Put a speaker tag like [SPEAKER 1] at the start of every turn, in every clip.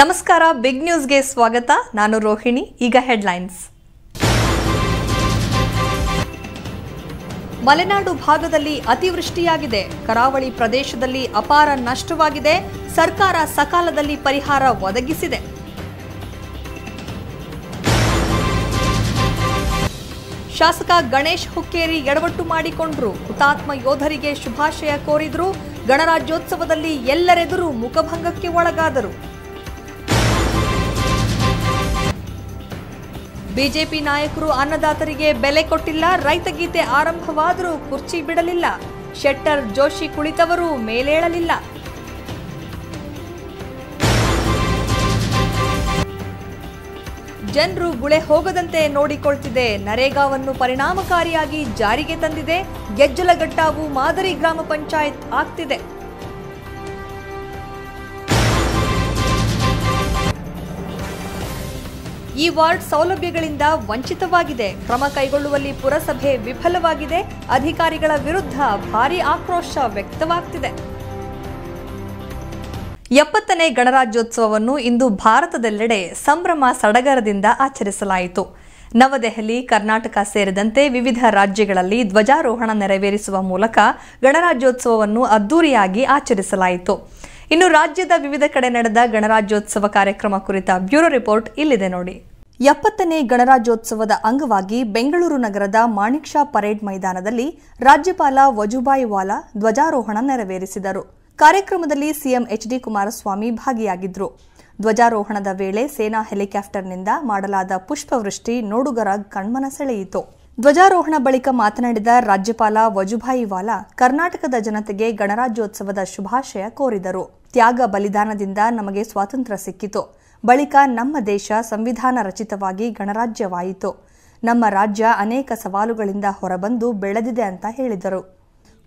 [SPEAKER 1] ನಮಸ್ಕಾರ ಬಿಗ್ ನ್ಯೂಸ್ಗೆ ಸ್ವಾಗತ. ನಾನು ರೋಹಿಣಿ. ಈಗ ಹೆಡ್ಲೈನ್ಸ್. ಮಲೆನಾಡು ಭಾಗದಲ್ಲಿ ಅತಿವೃಷ್ಟಿಯಾಗಿದೆ. ಕರಾವಳಿ ಪ್ರದೇಶದಲ್ಲಿ ಅಪಾರ ನಷ್ಟವಾಗಿದೆ. ಸರ್ಕಾರ ಸಕಾಲದಲ್ಲಿ ಪರಿಹಾರ ಒದಗಿಸಿದೆ. ಶಾಸಕ ಗಣೇಶ್ ಹುಕ್ಕೇರಿ ಎಡವಟ್ಟು ಮಾಡಿಕೊಂಡ್ರು. ಹುತಾತ್ಮ ಯೋಧರಿಗೆ ಶುಭಾಶಯ ಕೋರಿದ್ರು. ಗಣರಾಜ್ಯೋತ್ಸವದಲ್ಲಿ ಎಲ್ಲರೆದುರು ಮುಖಭಂಗಕ್ಕೆ ಒಳಗಾದರು. ಬಿಜೆಪಿ ನಾಯಕರು ಅನ್ನದಾತರಿಗೆ ಬೆಲೆ ಕೊಟ್ಟಿಲ್ಲ. ರೈತಗೀತೆ ಆರಂಭವಾದರೂ ಕುರ್ಚಿ ಬಿಡಲಿಲ್ಲ. ಶೆಟ್ಟರ್ ಜೋಶಿ ಕುಳಿತವರು ಮೇಲೇಳಲಿಲ್ಲ. ಜನರು ಗುಳೆ ಹೋಗದಂತೆ ನೋಡಿಕೊಳ್ತಿದೆ. ನರೇಗಾವನ್ನು ಪರಿಣಾಮಕಾರಿಯಾಗಿ ಜಾರಿಗೆ ತಂದಿದೆ. ಗೆಜ್ಜಲಘಟ್ಟಾವು ಮಾದರಿ ಗ್ರಾಮ ಪಂಚಾಯತ್ ಆಗ್ತಿದೆ. ಈ ವಾರ್ಡ್ ಸೌಲಭ್ಯಗಳಿಂದ ವಂಚಿತವಾಗಿದೆ. ಕ್ರಮ ಕೈಗೊಳ್ಳುವಲ್ಲಿ ಪುರಸಭೆ ವಿಫಲವಾಗಿದೆ. ಅಧಿಕಾರಿಗಳ ವಿರುದ್ಧ ಭಾರೀ ಆಕ್ರೋಶ ವ್ಯಕ್ತವಾಗ್ತಿದೆ. 70ನೇ ಗಣರಾಜ್ಯೋತ್ಸವವನ್ನು ಇಂದು ಭಾರತದೆಲ್ಲೆಡೆ ಸಂಭ್ರಮ ಸಡಗರದಿಂದ ಆಚರಿಸಲಾಯಿತು. ನವದೆಹಲಿ, ಕರ್ನಾಟಕ ಸೇರಿದಂತೆ ವಿವಿಧ ರಾಜ್ಯಗಳಲ್ಲಿ ಧ್ವಜಾರೋಹಣ ನೆರವೇರಿಸುವ ಮೂಲಕ ಗಣರಾಜ್ಯೋತ್ಸವವನ್ನು ಅದ್ದೂರಿಯಾಗಿ ಆಚರಿಸಲಾಯಿತು. ಇನ್ನು ರಾಜ್ಯದ ವಿವಿಧ ಕಡೆ ನಡೆದ ಗಣರಾಜ್ಯೋತ್ಸವ ಕಾರ್ಯಕ್ರಮ ಕುರಿತ ಬ್ಯೂರೋ ರಿಪೋರ್ಟ್ ಇಲ್ಲಿದೆ ನೋಡಿ. 70ನೇ ಗಣರಾಜ್ಯೋತ್ಸವದ ಅಂಗವಾಗಿ ಬೆಂಗಳೂರು ನಗರದ ಮಾಣಿಕ್ ಷಾ ಪರೇಡ್ ಮೈದಾನದಲ್ಲಿ ರಾಜ್ಯಪಾಲ ವಜುಭಾಯಿ ವಾಲಾ ಧ್ವಜಾರೋಹಣ ನೆರವೇರಿಸಿದರು. ಕಾರ್ಯಕ್ರಮದಲ್ಲಿ ಸಿಎಂ ಎಚ್ಡಿ ಕುಮಾರಸ್ವಾಮಿ ಭಾಗಿಯಾಗಿದ್ದರು. ಧ್ವಜಾರೋಹಣದ ವೇಳೆ ಸೇನಾ ಹೆಲಿಕಾಪ್ಟರ್ನಿಂದ ಮಾಡಲಾದ ಪುಷ್ಪವೃಷ್ಟಿ ನೋಡುಗರ ಕಣ್ಮನ ಸೆಳೆಯಿತು. ಧ್ವಜಾರೋಹಣ ಬಳಿಕ ಮಾತನಾಡಿದ ರಾಜ್ಯಪಾಲ ವಜುಭಾಯಿ ವಾಲಾ ಕರ್ನಾಟಕದ ಜನತೆಗೆ ಗಣರಾಜ್ಯೋತ್ಸವದ ಶುಭಾಶಯ ಕೋರಿದರು. ತ್ಯಾಗ ಬಲಿದಾನದಿಂದ ನಮಗೆ ಸ್ವಾತಂತ್ರ್ಯ ಸಿಕ್ಕಿತು. ಬಳಿಕ ನಮ್ಮ ದೇಶ ಸಂವಿಧಾನ ರಚಿತವಾಗಿ ಗಣರಾಜ್ಯವಾಯಿತು. ನಮ್ಮ ರಾಜ್ಯ ಅನೇಕ ಸವಾಲುಗಳಿಂದ ಹೊರಬಂದು ಬೆಳೆದಿದೆ ಅಂತ ಹೇಳಿದರು.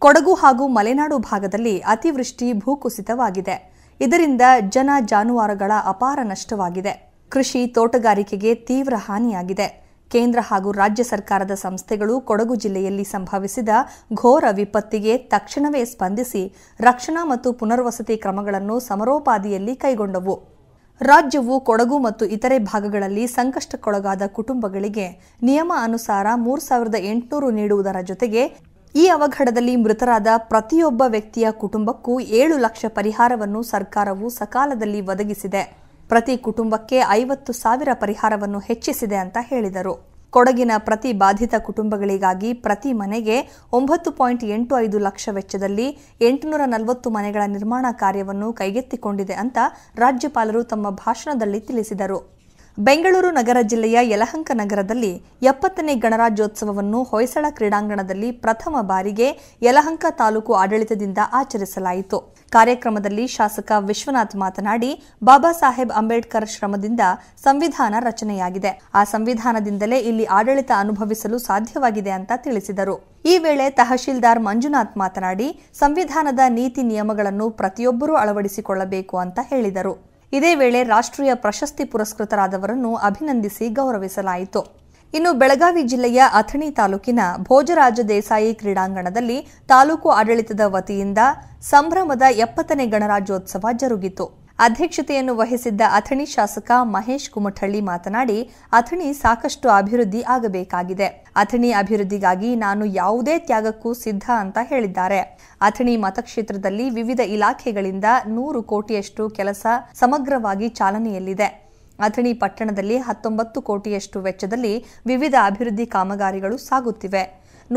[SPEAKER 1] ಕೊಡಗು ಹಾಗೂ ಮಲೆನಾಡು ಭಾಗದಲ್ಲಿ ಅತಿವೃಷ್ಟಿ, ಭೂಕುಸಿತವಾಗಿದೆ. ಇದರಿಂದ ಜನ ಜಾನುವಾರುಗಳ ಅಪಾರ ನಷ್ಟವಾಗಿದೆ. ಕೃಷಿ, ತೋಟಗಾರಿಕೆಗೆ ತೀವ್ರ ಹಾನಿಯಾಗಿದೆ. ಕೇಂದ್ರ ಹಾಗೂ ರಾಜ್ಯ ಸರ್ಕಾರದ ಸಂಸ್ಥೆಗಳು ಕೊಡಗು ಜಿಲ್ಲೆಯಲ್ಲಿ ಸಂಭವಿಸಿದ ಘೋರ ವಿಪತ್ತಿಗೆ ತಕ್ಷಣವೇ ಸ್ಪಂದಿಸಿ ರಕ್ಷಣಾ ಮತ್ತು ಪುನರ್ವಸತಿ ಕ್ರಮಗಳನ್ನು ಸಮರೋಪಾದಿಯಲ್ಲಿ ಕೈಗೊಂಡವು. ರಾಜ್ಯವು ಕೊಡಗು ಮತ್ತು ಇತರೆ ಭಾಗಗಳಲ್ಲಿ ಸಂಕಷ್ಟಕ್ಕೊಳಗಾದ ಕುಟುಂಬಗಳಿಗೆ ನಿಯಮ ಅನುಸಾರ 3,800 ನೀಡುವುದರ ಜೊತೆಗೆ ಈ ಅವಘಡದಲ್ಲಿ ಮೃತರಾದ ಪ್ರತಿಯೊಬ್ಬ ವ್ಯಕ್ತಿಯ ಕುಟುಂಬಕ್ಕೂ 7 ಲಕ್ಷ ಪರಿಹಾರವನ್ನು ಸರ್ಕಾರವು ಸಕಾಲದಲ್ಲಿ ಒದಗಿಸಿದೆ. ಪ್ರತಿ ಕುಟುಂಬಕ್ಕೆ 50,000 ಪರಿಹಾರವನ್ನು ಹೆಚ್ಚಿಸಿದೆ ಅಂತ ಹೇಳಿದರು. ಕೊಡಗಿನ ಪ್ರತಿ ಬಾಧಿತ ಕುಟುಂಬಗಳಿಗಾಗಿ ಪ್ರತಿ ಮನೆಗೆ 9.85 ಲಕ್ಷ ವೆಚ್ಚದಲ್ಲಿ 840 ಮನೆಗಳ ನಿರ್ಮಾಣ ಕಾರ್ಯವನ್ನು ಕೈಗೆತ್ತಿಕೊಂಡಿದೆ ಅಂತ ರಾಜ್ಯಪಾಲರು ತಮ್ಮ ಭಾಷಣದಲ್ಲಿ ತಿಳಿಸಿದರು. ಬೆಂಗಳೂರು ನಗರ ಜಿಲ್ಲೆಯ ಯಲಹಂಕ ನಗರದಲ್ಲಿ 70ನೇ ಗಣರಾಜ್ಯೋತ್ಸವವನ್ನು ಹೊಯ್ಸಳ ಕ್ರೀಡಾಂಗಣದಲ್ಲಿ ಪ್ರಥಮ ಬಾರಿಗೆ ಯಲಹಂಕ ತಾಲೂಕು ಆಡಳಿತದಿಂದ ಆಚರಿಸಲಾಯಿತು. ಕಾರ್ಯಕ್ರಮದಲ್ಲಿ ಶಾಸಕ ವಿಶ್ವನಾಥ್ ಮಾತನಾಡಿ, ಬಾಬಾ ಸಾಹೇಬ್ ಅಂಬೇಡ್ಕರ್ ಶ್ರಮದಿಂದ ಸಂವಿಧಾನ ರಚನೆಯಾಗಿದೆ. ಆ ಸಂವಿಧಾನದಿಂದಲೇ ಇಲ್ಲಿ ಆಡಳಿತ ಅನುಭವಿಸಲು ಸಾಧ್ಯವಾಗಿದೆ ಅಂತ ತಿಳಿಸಿದರು. ಈ ವೇಳೆ ತಹಶೀಲ್ದಾರ್ ಮಂಜುನಾಥ್ ಮಾತನಾಡಿ, ಸಂವಿಧಾನದ ನೀತಿ ನಿಯಮಗಳನ್ನು ಪ್ರತಿಯೊಬ್ಬರೂ ಅಳವಡಿಸಿಕೊಳ್ಳಬೇಕು ಅಂತ ಹೇಳಿದರು. ಇದೇ ವೇಳೆ ರಾಷ್ಟ್ರೀಯ ಪ್ರಶಸ್ತಿ ಪುರಸ್ಕೃತರಾದವರನ್ನು ಅಭಿನಂದಿಸಿ ಗೌರವಿಸಲಾಯಿತು. ಇನ್ನು ಬೆಳಗಾವಿ ಜಿಲ್ಲೆಯ ಅಥಣಿ ತಾಲೂಕಿನ ಭೋಜರಾಜ ದೇಸಾಯಿ ಕ್ರೀಡಾಂಗಣದಲ್ಲಿ ತಾಲೂಕು ಆಡಳಿತದ ವತಿಯಿಂದ ಸಂಭ್ರಮದ 70ನೇ ಗಣರಾಜ್ಯೋತ್ಸವ ಜರುಗಿತು. ಅಧ್ಯಕ್ಷತೆಯನ್ನು ವಹಿಸಿದ್ದ ಅಥಣಿ ಶಾಸಕ ಮಹೇಶ್ ಕುಮಠಳ್ಳಿ ಮಾತನಾಡಿ, ಅಥಣಿ ಸಾಕಷ್ಟು ಅಭಿವೃದ್ಧಿ ಆಗಬೇಕಾಗಿದೆ. ಅಥಣಿ ಅಭಿವೃದ್ಧಿಗಾಗಿ ನಾನು ಯಾವುದೇ ತ್ಯಾಗಕ್ಕೂ ಸಿದ್ಧ ಅಂತ ಹೇಳಿದ್ದಾರೆ. ಅಥಣಿ ಮತಕ್ಷೇತ್ರದಲ್ಲಿ ವಿವಿಧ ಇಲಾಖೆಗಳಿಂದ 100 ಕೋಟಿಯಷ್ಟು ಕೆಲಸ ಸಮಗ್ರವಾಗಿ ಚಾಲನೆಯಲ್ಲಿದೆ. ಅಥಣಿ ಪಟ್ಟಣದಲ್ಲಿ 19 ಕೋಟಿಯಷ್ಟು ವೆಚ್ಚದಲ್ಲಿ ವಿವಿಧ ಅಭಿವೃದ್ಧಿ ಕಾಮಗಾರಿಗಳು ಸಾಗುತ್ತಿವೆ.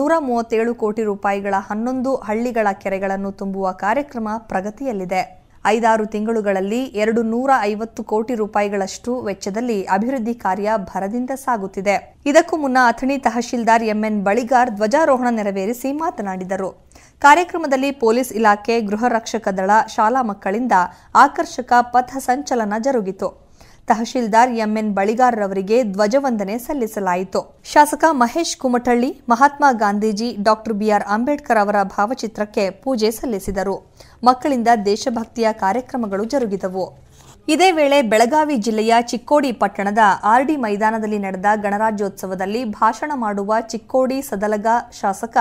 [SPEAKER 1] 137 ಕೋಟಿ ರೂಪಾಯಿಗಳ 11 ಹಳ್ಳಿಗಳ ಕೆರೆಗಳನ್ನು ತುಂಬುವ ಕಾರ್ಯಕ್ರಮ ಪ್ರಗತಿಯಲ್ಲಿದೆ. 5-6 ತಿಂಗಳುಗಳಲ್ಲಿ 250 ಕೋಟಿ ರೂಪಾಯಿಗಳಷ್ಟು ವೆಚ್ಚದಲ್ಲಿ ಅಭಿವೃದ್ಧಿ ಕಾರ್ಯ ಭರದಿಂದ ಸಾಗುತ್ತಿದೆ. ಇದಕ್ಕೂ ಮುನ್ನ ಅಥಣಿ ತಹಶೀಲ್ದಾರ್ ಎಂಎನ್ ಬಳಿಗಾರ್ ಧ್ವಜಾರೋಹಣ ನೆರವೇರಿಸಿ ಮಾತನಾಡಿದರು. ಕಾರ್ಯಕ್ರಮದಲ್ಲಿ ಪೊಲೀಸ್ ಇಲಾಖೆ, ಗೃಹ ರಕ್ಷಕ ದಳ, ಶಾಲಾ ಮಕ್ಕಳಿಂದ ಆಕರ್ಷಕ ಪಥ ಸಂಚಲನ ಜರುಗಿತು. ತಹಶೀಲ್ದಾರ್ ಎಂಎನ್ ಬಳಿಗಾರ್ ರವರಿಗೆ ಧ್ವಜವಂದನೆ ಸಲ್ಲಿಸಲಾಯಿತು. ಶಾಸಕ ಮಹೇಶ್ ಕುಮಠಳ್ಳಿ ಮಹಾತ್ಮ ಗಾಂಧೀಜಿ, ಡಾಕ್ಟರ್ ಬಿಆರ್ ಅಂಬೇಡ್ಕರ್ ಅವರ ಭಾವಚಿತ್ರಕ್ಕೆ ಪೂಜೆ ಸಲ್ಲಿಸಿದರು. ಮಕ್ಕಳಿಂದ ದೇಶಭಕ್ತಿಯ ಕಾರ್ಯಕ್ರಮಗಳು ಜರುಗಿದವು. ಇದೇ ವೇಳೆ ಬೆಳಗಾವಿ ಜಿಲ್ಲೆಯ ಚಿಕ್ಕೋಡಿ ಪಟ್ಟಣದ ಆರ್ಡಿ ಮೈದಾನದಲ್ಲಿ ನಡೆದ ಗಣರಾಜ್ಯೋತ್ಸವದಲ್ಲಿ ಭಾಷಣ ಮಾಡುವ ಚಿಕ್ಕೋಡಿ ಸದಲಗ ಶಾಸಕ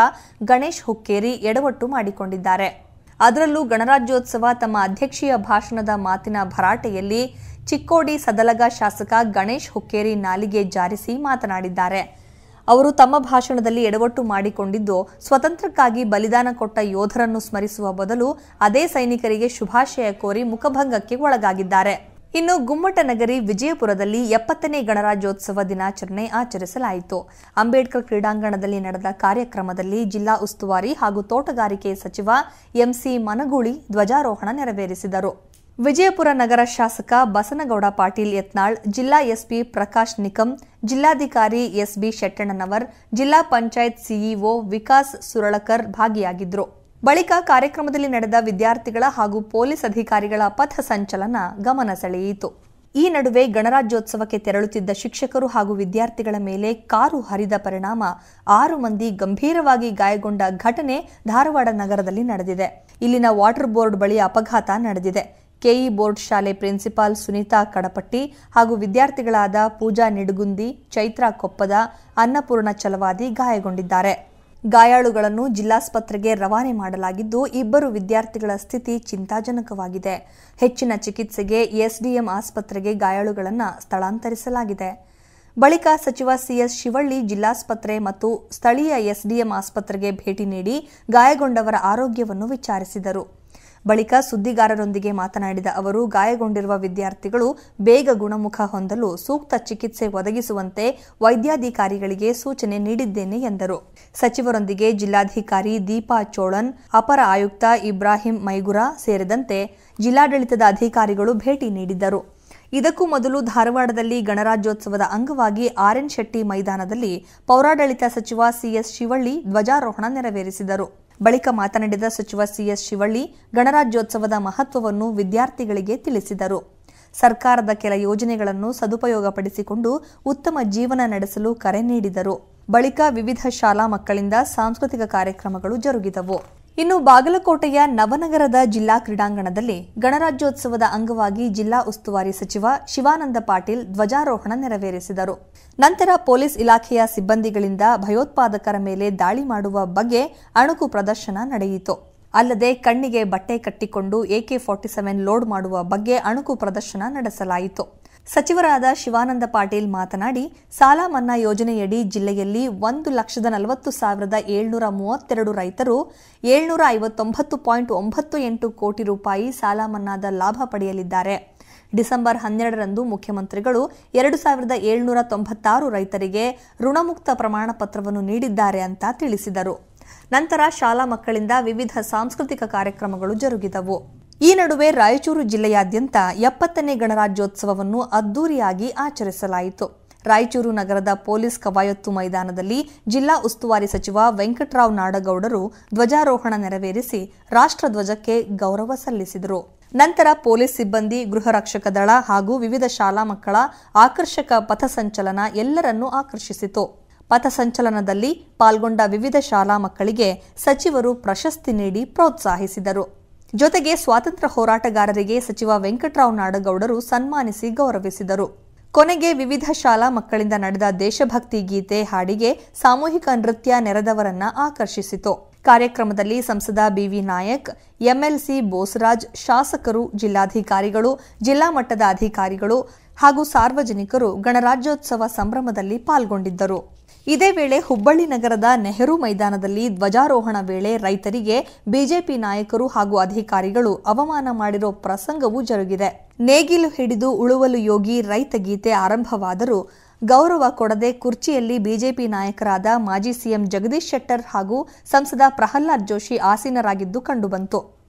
[SPEAKER 1] ಗಣೇಶ್ ಹುಕ್ಕೇರಿ ಎಡವಟ್ಟು ಮಾಡಿಕೊಂಡಿದ್ದಾರೆ. ಅದರಲ್ಲೂ ಗಣರಾಜ್ಯೋತ್ಸವ ತಮ್ಮ ಅಧ್ಯಕ್ಷೀಯ ಭಾಷಣದ ಮಾತಿನ ಭರಾಟೆಯಲ್ಲಿ ಚಿಕ್ಕೋಡಿ ಸದಲಗ ಶಾಸಕ ಗಣೇಶ್ ಹುಕ್ಕೇರಿ ನಾಲಿಗೆ ಜಾರಿಸಿ ಮಾತನಾಡಿದ್ದಾರೆ. ಅವರು ತಮ್ಮ ಭಾಷಣದಲ್ಲಿ ಎಡವಟ್ಟು ಮಾಡಿಕೊಂಡಿದ್ದು, ಸ್ವತಂತ್ರಕ್ಕಾಗಿ ಬಲಿದಾನ ಕೊಟ್ಟ ಯೋಧರನ್ನು ಸ್ಮರಿಸುವ ಬದಲು ಅದೇ ಸೈನಿಕರಿಗೆ ಶುಭಾಶಯ ಕೋರಿ ಮುಖಭಂಗಕ್ಕೆ ಒಳಗಾಗಿದ್ದಾರೆ. ಇನ್ನು ಗುಮ್ಮಟನಗರಿ ವಿಜಯಪುರದಲ್ಲಿ 70ನೇ ಗಣರಾಜ್ಯೋತ್ಸವ ದಿನಾಚರಣೆ ಆಚರಿಸಲಾಯಿತು. ಅಂಬೇಡ್ಕರ್ ಕ್ರೀಡಾಂಗಣದಲ್ಲಿ ನಡೆದ ಕಾರ್ಯಕ್ರಮದಲ್ಲಿ ಜಿಲ್ಲಾ ಉಸ್ತುವಾರಿ ಹಾಗೂ ತೋಟಗಾರಿಕೆ ಸಚಿವ ಎಂಸಿ ಮನಗೂಳಿ ಧ್ವಜಾರೋಹಣ ನೆರವೇರಿಸಿದರು. ವಿಜಯಪುರ ನಗರ ಶಾಸಕ ಬಸನಗೌಡ ಪಾಟೀಲ್ ಯತ್ನಾಳ್, ಜಿಲ್ಲಾ ಎಸ್ಪಿ ಪ್ರಕಾಶ್ ನಿಕಂ, ಜಿಲ್ಲಾಧಿಕಾರಿ ಎಸ್ಬಿ ಶೆಟ್ಟಣ್ಣನವರ್, ಜಿಲ್ಲಾ ಪಂಚಾಯತ್ ಸಿಇಒ ವಿಕಾಸ್ ಸುರಳಕರ್ ಭಾಗಿಯಾಗಿದ್ದರು. ಬಳಿಕ ಕಾರ್ಯಕ್ರಮದಲ್ಲಿ ನಡೆದ ವಿದ್ಯಾರ್ಥಿಗಳ ಹಾಗೂ ಪೊಲೀಸ್ ಅಧಿಕಾರಿಗಳ ಪಥ ಸಂಚಲನ ಗಮನ ಸೆಳೆಯಿತು. ಈ ನಡುವೆ ಗಣರಾಜ್ಯೋತ್ಸವಕ್ಕೆ ತೆರಳುತ್ತಿದ್ದ ಶಿಕ್ಷಕರು ಹಾಗೂ ವಿದ್ಯಾರ್ಥಿಗಳ ಮೇಲೆ ಕಾರು ಹರಿದ ಪರಿಣಾಮ 6 ಮಂದಿ ಗಂಭೀರವಾಗಿ ಗಾಯಗೊಂಡ ಘಟನೆ ಧಾರವಾಡ ನಗರದಲ್ಲಿ ನಡೆದಿದೆ. ಇಲ್ಲಿನ ವಾಟರ್ ಬೋರ್ಡ್ ಬಳಿ ಅಪಘಾತ ನಡೆದಿದೆ. ಕೆಇ ಬೋರ್ಡ್ ಶಾಲೆ ಪ್ರಿನ್ಸಿಪಾಲ್ ಸುನೀತಾ ಕಡಪಟ್ಟಿ ಹಾಗೂ ವಿದ್ಯಾರ್ಥಿಗಳಾದ ಪೂಜಾ ನಿಡುಗುಂದಿ, ಚೈತ್ರಾ ಕೊಪ್ಪದ, ಅನ್ನಪೂರ್ಣ ಚಲವಾದಿ ಗಾಯಗೊಂಡಿದ್ದಾರೆ. ಗಾಯಾಳುಗಳನ್ನು ಜಿಲ್ಲಾಸ್ಪತ್ರೆಗೆ ರವಾನೆ ಮಾಡಲಾಗಿದ್ದು, 2 ವಿದ್ಯಾರ್ಥಿಗಳ ಸ್ಥಿತಿ ಚಿಂತಾಜನಕವಾಗಿದೆ. ಹೆಚ್ಚಿನ ಚಿಕಿತ್ಸೆಗೆ ಎಸ್ಡಿಎಂ ಆಸ್ಪತ್ರೆಗೆ ಗಾಯಾಳುಗಳನ್ನು ಸ್ಥಳಾಂತರಿಸಲಾಗಿದೆ. ಬಳಿಕ ಸಚಿವ ಸಿಎಸ್ ಶಿವಳ್ಳಿ ಜಿಲ್ಲಾಸ್ಪತ್ರೆ ಮತ್ತು ಸ್ಥಳೀಯ ಎಸ್ಡಿಎಂ ಆಸ್ಪತ್ರೆಗೆ ಭೇಟಿ ನೀಡಿ ಗಾಯಗೊಂಡವರ ಆರೋಗ್ಯವನ್ನು ವಿಚಾರಿಸಿದರು. ಬಳಿಕ ಸುದ್ದಿಗಾರರೊಂದಿಗೆ ಮಾತನಾಡಿದ ಅವರು, ಗಾಯಗೊಂಡಿರುವ ವಿದ್ಯಾರ್ಥಿಗಳು ಬೇಗ ಗುಣಮುಖ ಹೊಂದಲು ಸೂಕ್ತ ಚಿಕಿತ್ಸೆ ಒದಗಿಸುವಂತೆ ವೈದ್ಯಾಧಿಕಾರಿಗಳಿಗೆ ಸೂಚನೆ ನೀಡಿದ್ದೇನೆ ಎಂದರು. ಸಚಿವರೊಂದಿಗೆ ಜಿಲ್ಲಾಧಿಕಾರಿ ದೀಪಾ ಚೋಳನ್, ಅಪರ ಆಯುಕ್ತ ಇಬ್ರಾಹಿಂ ಮೈಗುರಾ ಸೇರಿದಂತೆ ಜಿಲ್ಲಾಡಳಿತದ ಅಧಿಕಾರಿಗಳು ಭೇಟಿ ನೀಡಿದ್ದರು. ಇದಕ್ಕೂ ಮೊದಲು ಧಾರವಾಡದಲ್ಲಿ ಗಣರಾಜ್ಯೋತ್ಸವದ ಅಂಗವಾಗಿ ಆರ್ಎನ್ ಶೆಟ್ಟಿ ಮೈದಾನದಲ್ಲಿ ಪೌರಾಡಳಿತ ಸಚಿವ ಸಿಎಸ್ ಶಿವಳ್ಳಿ ಧ್ವಜಾರೋಹಣ ನೆರವೇರಿಸಿದರು. ಬಳಿಕ ಮಾತನಾಡಿದ ಸಚಿವ ಸಿಎಸ್ ಶಿವಳ್ಳಿ, ಗಣರಾಜ್ಯೋತ್ಸವದ ಮಹತ್ವವನ್ನು ವಿದ್ಯಾರ್ಥಿಗಳಿಗೆ ತಿಳಿಸಿದರು. ಸರ್ಕಾರದ ಕೆಲ ಯೋಜನೆಗಳನ್ನು ಸದುಪಯೋಗಪಡಿಸಿಕೊಂಡು ಉತ್ತಮ ಜೀವನ ನಡೆಸಲು ಕರೆ ನೀಡಿದರು. ಬಳಿಕ ವಿವಿಧ ಶಾಲಾ ಮಕ್ಕಳಿಂದ ಸಾಂಸ್ಕೃತಿಕ ಕಾರ್ಯಕ್ರಮಗಳು ಜರುಗಿದವು. ಇನ್ನು ಬಾಗಲಕೋಟೆಯ ನವನಗರದ ಜಿಲ್ಲಾ ಕ್ರೀಡಾಂಗಣದಲ್ಲಿ ಗಣರಾಜ್ಯೋತ್ಸವದ ಅಂಗವಾಗಿ ಜಿಲ್ಲಾ ಉಸ್ತುವಾರಿ ಸಚಿವ ಶಿವಾನಂದ ಪಾಟೀಲ್ ಧ್ವಜಾರೋಹಣ ನೆರವೇರಿಸಿದರು. ನಂತರ ಪೊಲೀಸ್ ಇಲಾಖೆಯ ಸಿಬ್ಬಂದಿಗಳಿಂದ ಭಯೋತ್ಪಾದಕರ ಮೇಲೆ ದಾಳಿ ಮಾಡುವ ಬಗ್ಗೆ ಅಣುಕು ಪ್ರದರ್ಶನ ನಡೆಯಿತು. ಅಲ್ಲದೆ ಕಣ್ಣಿಗೆ ಬಟ್ಟೆ ಕಟ್ಟಿಕೊಂಡು AK-47 ಲೋಡ್ ಮಾಡುವ ಬಗ್ಗೆ ಅಣುಕು ಪ್ರದರ್ಶನ ನಡೆಸಲಾಯಿತು. ಸಚಿವರಾದ ಶಿವಾನಂದ ಪಾಟೀಲ್ ಮಾತನಾಡಿ, ಸಾಲ ಮನ್ನಾ ಯೋಜನೆಯಡಿ ಜಿಲ್ಲೆಯಲ್ಲಿ 1,40,732 ರೈತರು 759.98 ಕೋಟಿ ರೂಪಾಯಿ ಸಾಲ ಮನ್ನಾದ ಲಾಭ ಪಡೆಯಲಿದ್ದಾರೆ. ಡಿಸೆಂಬರ್ 12ರಂದು ಮುಖ್ಯಮಂತ್ರಿಗಳು 2,796 ರೈತರಿಗೆ ಋಣಮುಕ್ತ ಪ್ರಮಾಣ ಪತ್ರವನ್ನು ನೀಡಿದ್ದಾರೆ ಅಂತ ತಿಳಿಸಿದರು. ನಂತರ ಶಾಲಾ ಮಕ್ಕಳಿಂದ ವಿವಿಧ ಸಾಂಸ್ಕೃತಿಕ ಕಾರ್ಯಕ್ರಮಗಳು ಜರುಗಿದವು. ಈ ನಡುವೆ ರಾಯಚೂರು ಜಿಲ್ಲೆಯಾದ್ಯಂತ 70ನೇ ಗಣರಾಜ್ಯೋತ್ಸವವನ್ನು ಅದ್ದೂರಿಯಾಗಿ ಆಚರಿಸಲಾಯಿತು. ರಾಯಚೂರು ನಗರದ ಪೊಲೀಸ್ ಕವಾಯತ್ತು ಮೈದಾನದಲ್ಲಿ ಜಿಲ್ಲಾ ಉಸ್ತುವಾರಿ ಸಚಿವ ವೆಂಕಟರಾವ್ ನಾಡಗೌಡರು ಧ್ವಜಾರೋಹಣ ನೆರವೇರಿಸಿ ರಾಷ್ಟ್ರಧ್ವಜಕ್ಕೆ ಗೌರವ ಸಲ್ಲಿಸಿದರು. ನಂತರ ಪೊಲೀಸ್ ಸಿಬ್ಬಂದಿ, ಗೃಹ ರಕ್ಷಕ ದಳ ಹಾಗೂ ವಿವಿಧ ಶಾಲಾ ಮಕ್ಕಳ ಆಕರ್ಷಕ ಪಥಸಂಚಲನ ಎಲ್ಲರನ್ನೂ ಆಕರ್ಷಿಸಿತು. ಪಥಸಂಚಲನದಲ್ಲಿ ಪಾಲ್ಗೊಂಡ ವಿವಿಧ ಶಾಲಾ ಮಕ್ಕಳಿಗೆ ಸಚಿವರು ಪ್ರಶಸ್ತಿ ನೀಡಿ ಪ್ರೋತ್ಸಾಹಿಸಿದರು. ಜೊತೆಗೆ ಸ್ವಾತಂತ್ರ್ಯ ಹೋರಾಟಗಾರರಿಗೆ ಸಚಿವ ವೆಂಕಟರಾವ್ ನಾಡಗೌಡರು ಸನ್ಮಾನಿಸಿ ಗೌರವಿಸಿದರು. ಕೊನೆಗೆ ವಿವಿಧ ಶಾಲಾ ಮಕ್ಕಳಿಂದ ನಡೆದ ದೇಶಭಕ್ತಿ ಗೀತೆ ಹಾಡಿಗೆ ಸಾಮೂಹಿಕ ನೃತ್ಯ ನೆರೆದವರನ್ನ ಆಕರ್ಷಿಸಿತು. ಕಾರ್ಯಕ್ರಮದಲ್ಲಿ ಸಂಸದ ಬಿವಿ ನಾಯಕ್, ಎಂಎಲ್ಸಿ ಬೋಸರಾಜ್, ಶಾಸಕರು, ಜಿಲ್ಲಾಧಿಕಾರಿಗಳು, ಜಿಲ್ಲಾ ಮಟ್ಟದ ಅಧಿಕಾರಿಗಳು ಹಾಗೂ ಸಾರ್ವಜನಿಕರು ಗಣರಾಜ್ಯೋತ್ಸವ ಸಂಭ್ರಮದಲ್ಲಿ ಪಾಲ್ಗೊಂಡಿದ್ದರು. ಇದೇ ವೇಳೆ ಹುಬ್ಬಳ್ಳಿ ನಗರದ ನೆಹರು ಮೈದಾನದಲ್ಲಿ ಧ್ವಜಾರೋಹಣ ವೇಳೆ ರೈತರಿಗೆ ಬಿಜೆಪಿ ನಾಯಕರು ಹಾಗೂ ಅಧಿಕಾರಿಗಳು ಅವಮಾನ ಮಾಡಿರೋ ಪ್ರಸಂಗವೂ ಜರುಗಿದೆ. ನೇಗಿಲು ಹಿಡಿದು ಉಳುವಲು ಯೋಗಿ ರೈತ ಗೀತೆ ಆರಂಭವಾದರೂ ಗೌರವ ಕೊಡದೆ ಕುರ್ಚಿಯಲ್ಲಿ ಬಿಜೆಪಿ ನಾಯಕರಾದ ಮಾಜಿ ಸಿಎಂ ಜಗದೀಶ್ ಶೆಟ್ಟರ್ ಹಾಗೂ ಸಂಸದ ಪ್ರಹ್ಲಾದ್ ಜೋಶಿ ಆಸೀನರಾಗಿದ್ದು ಕಂಡುಬಂತು.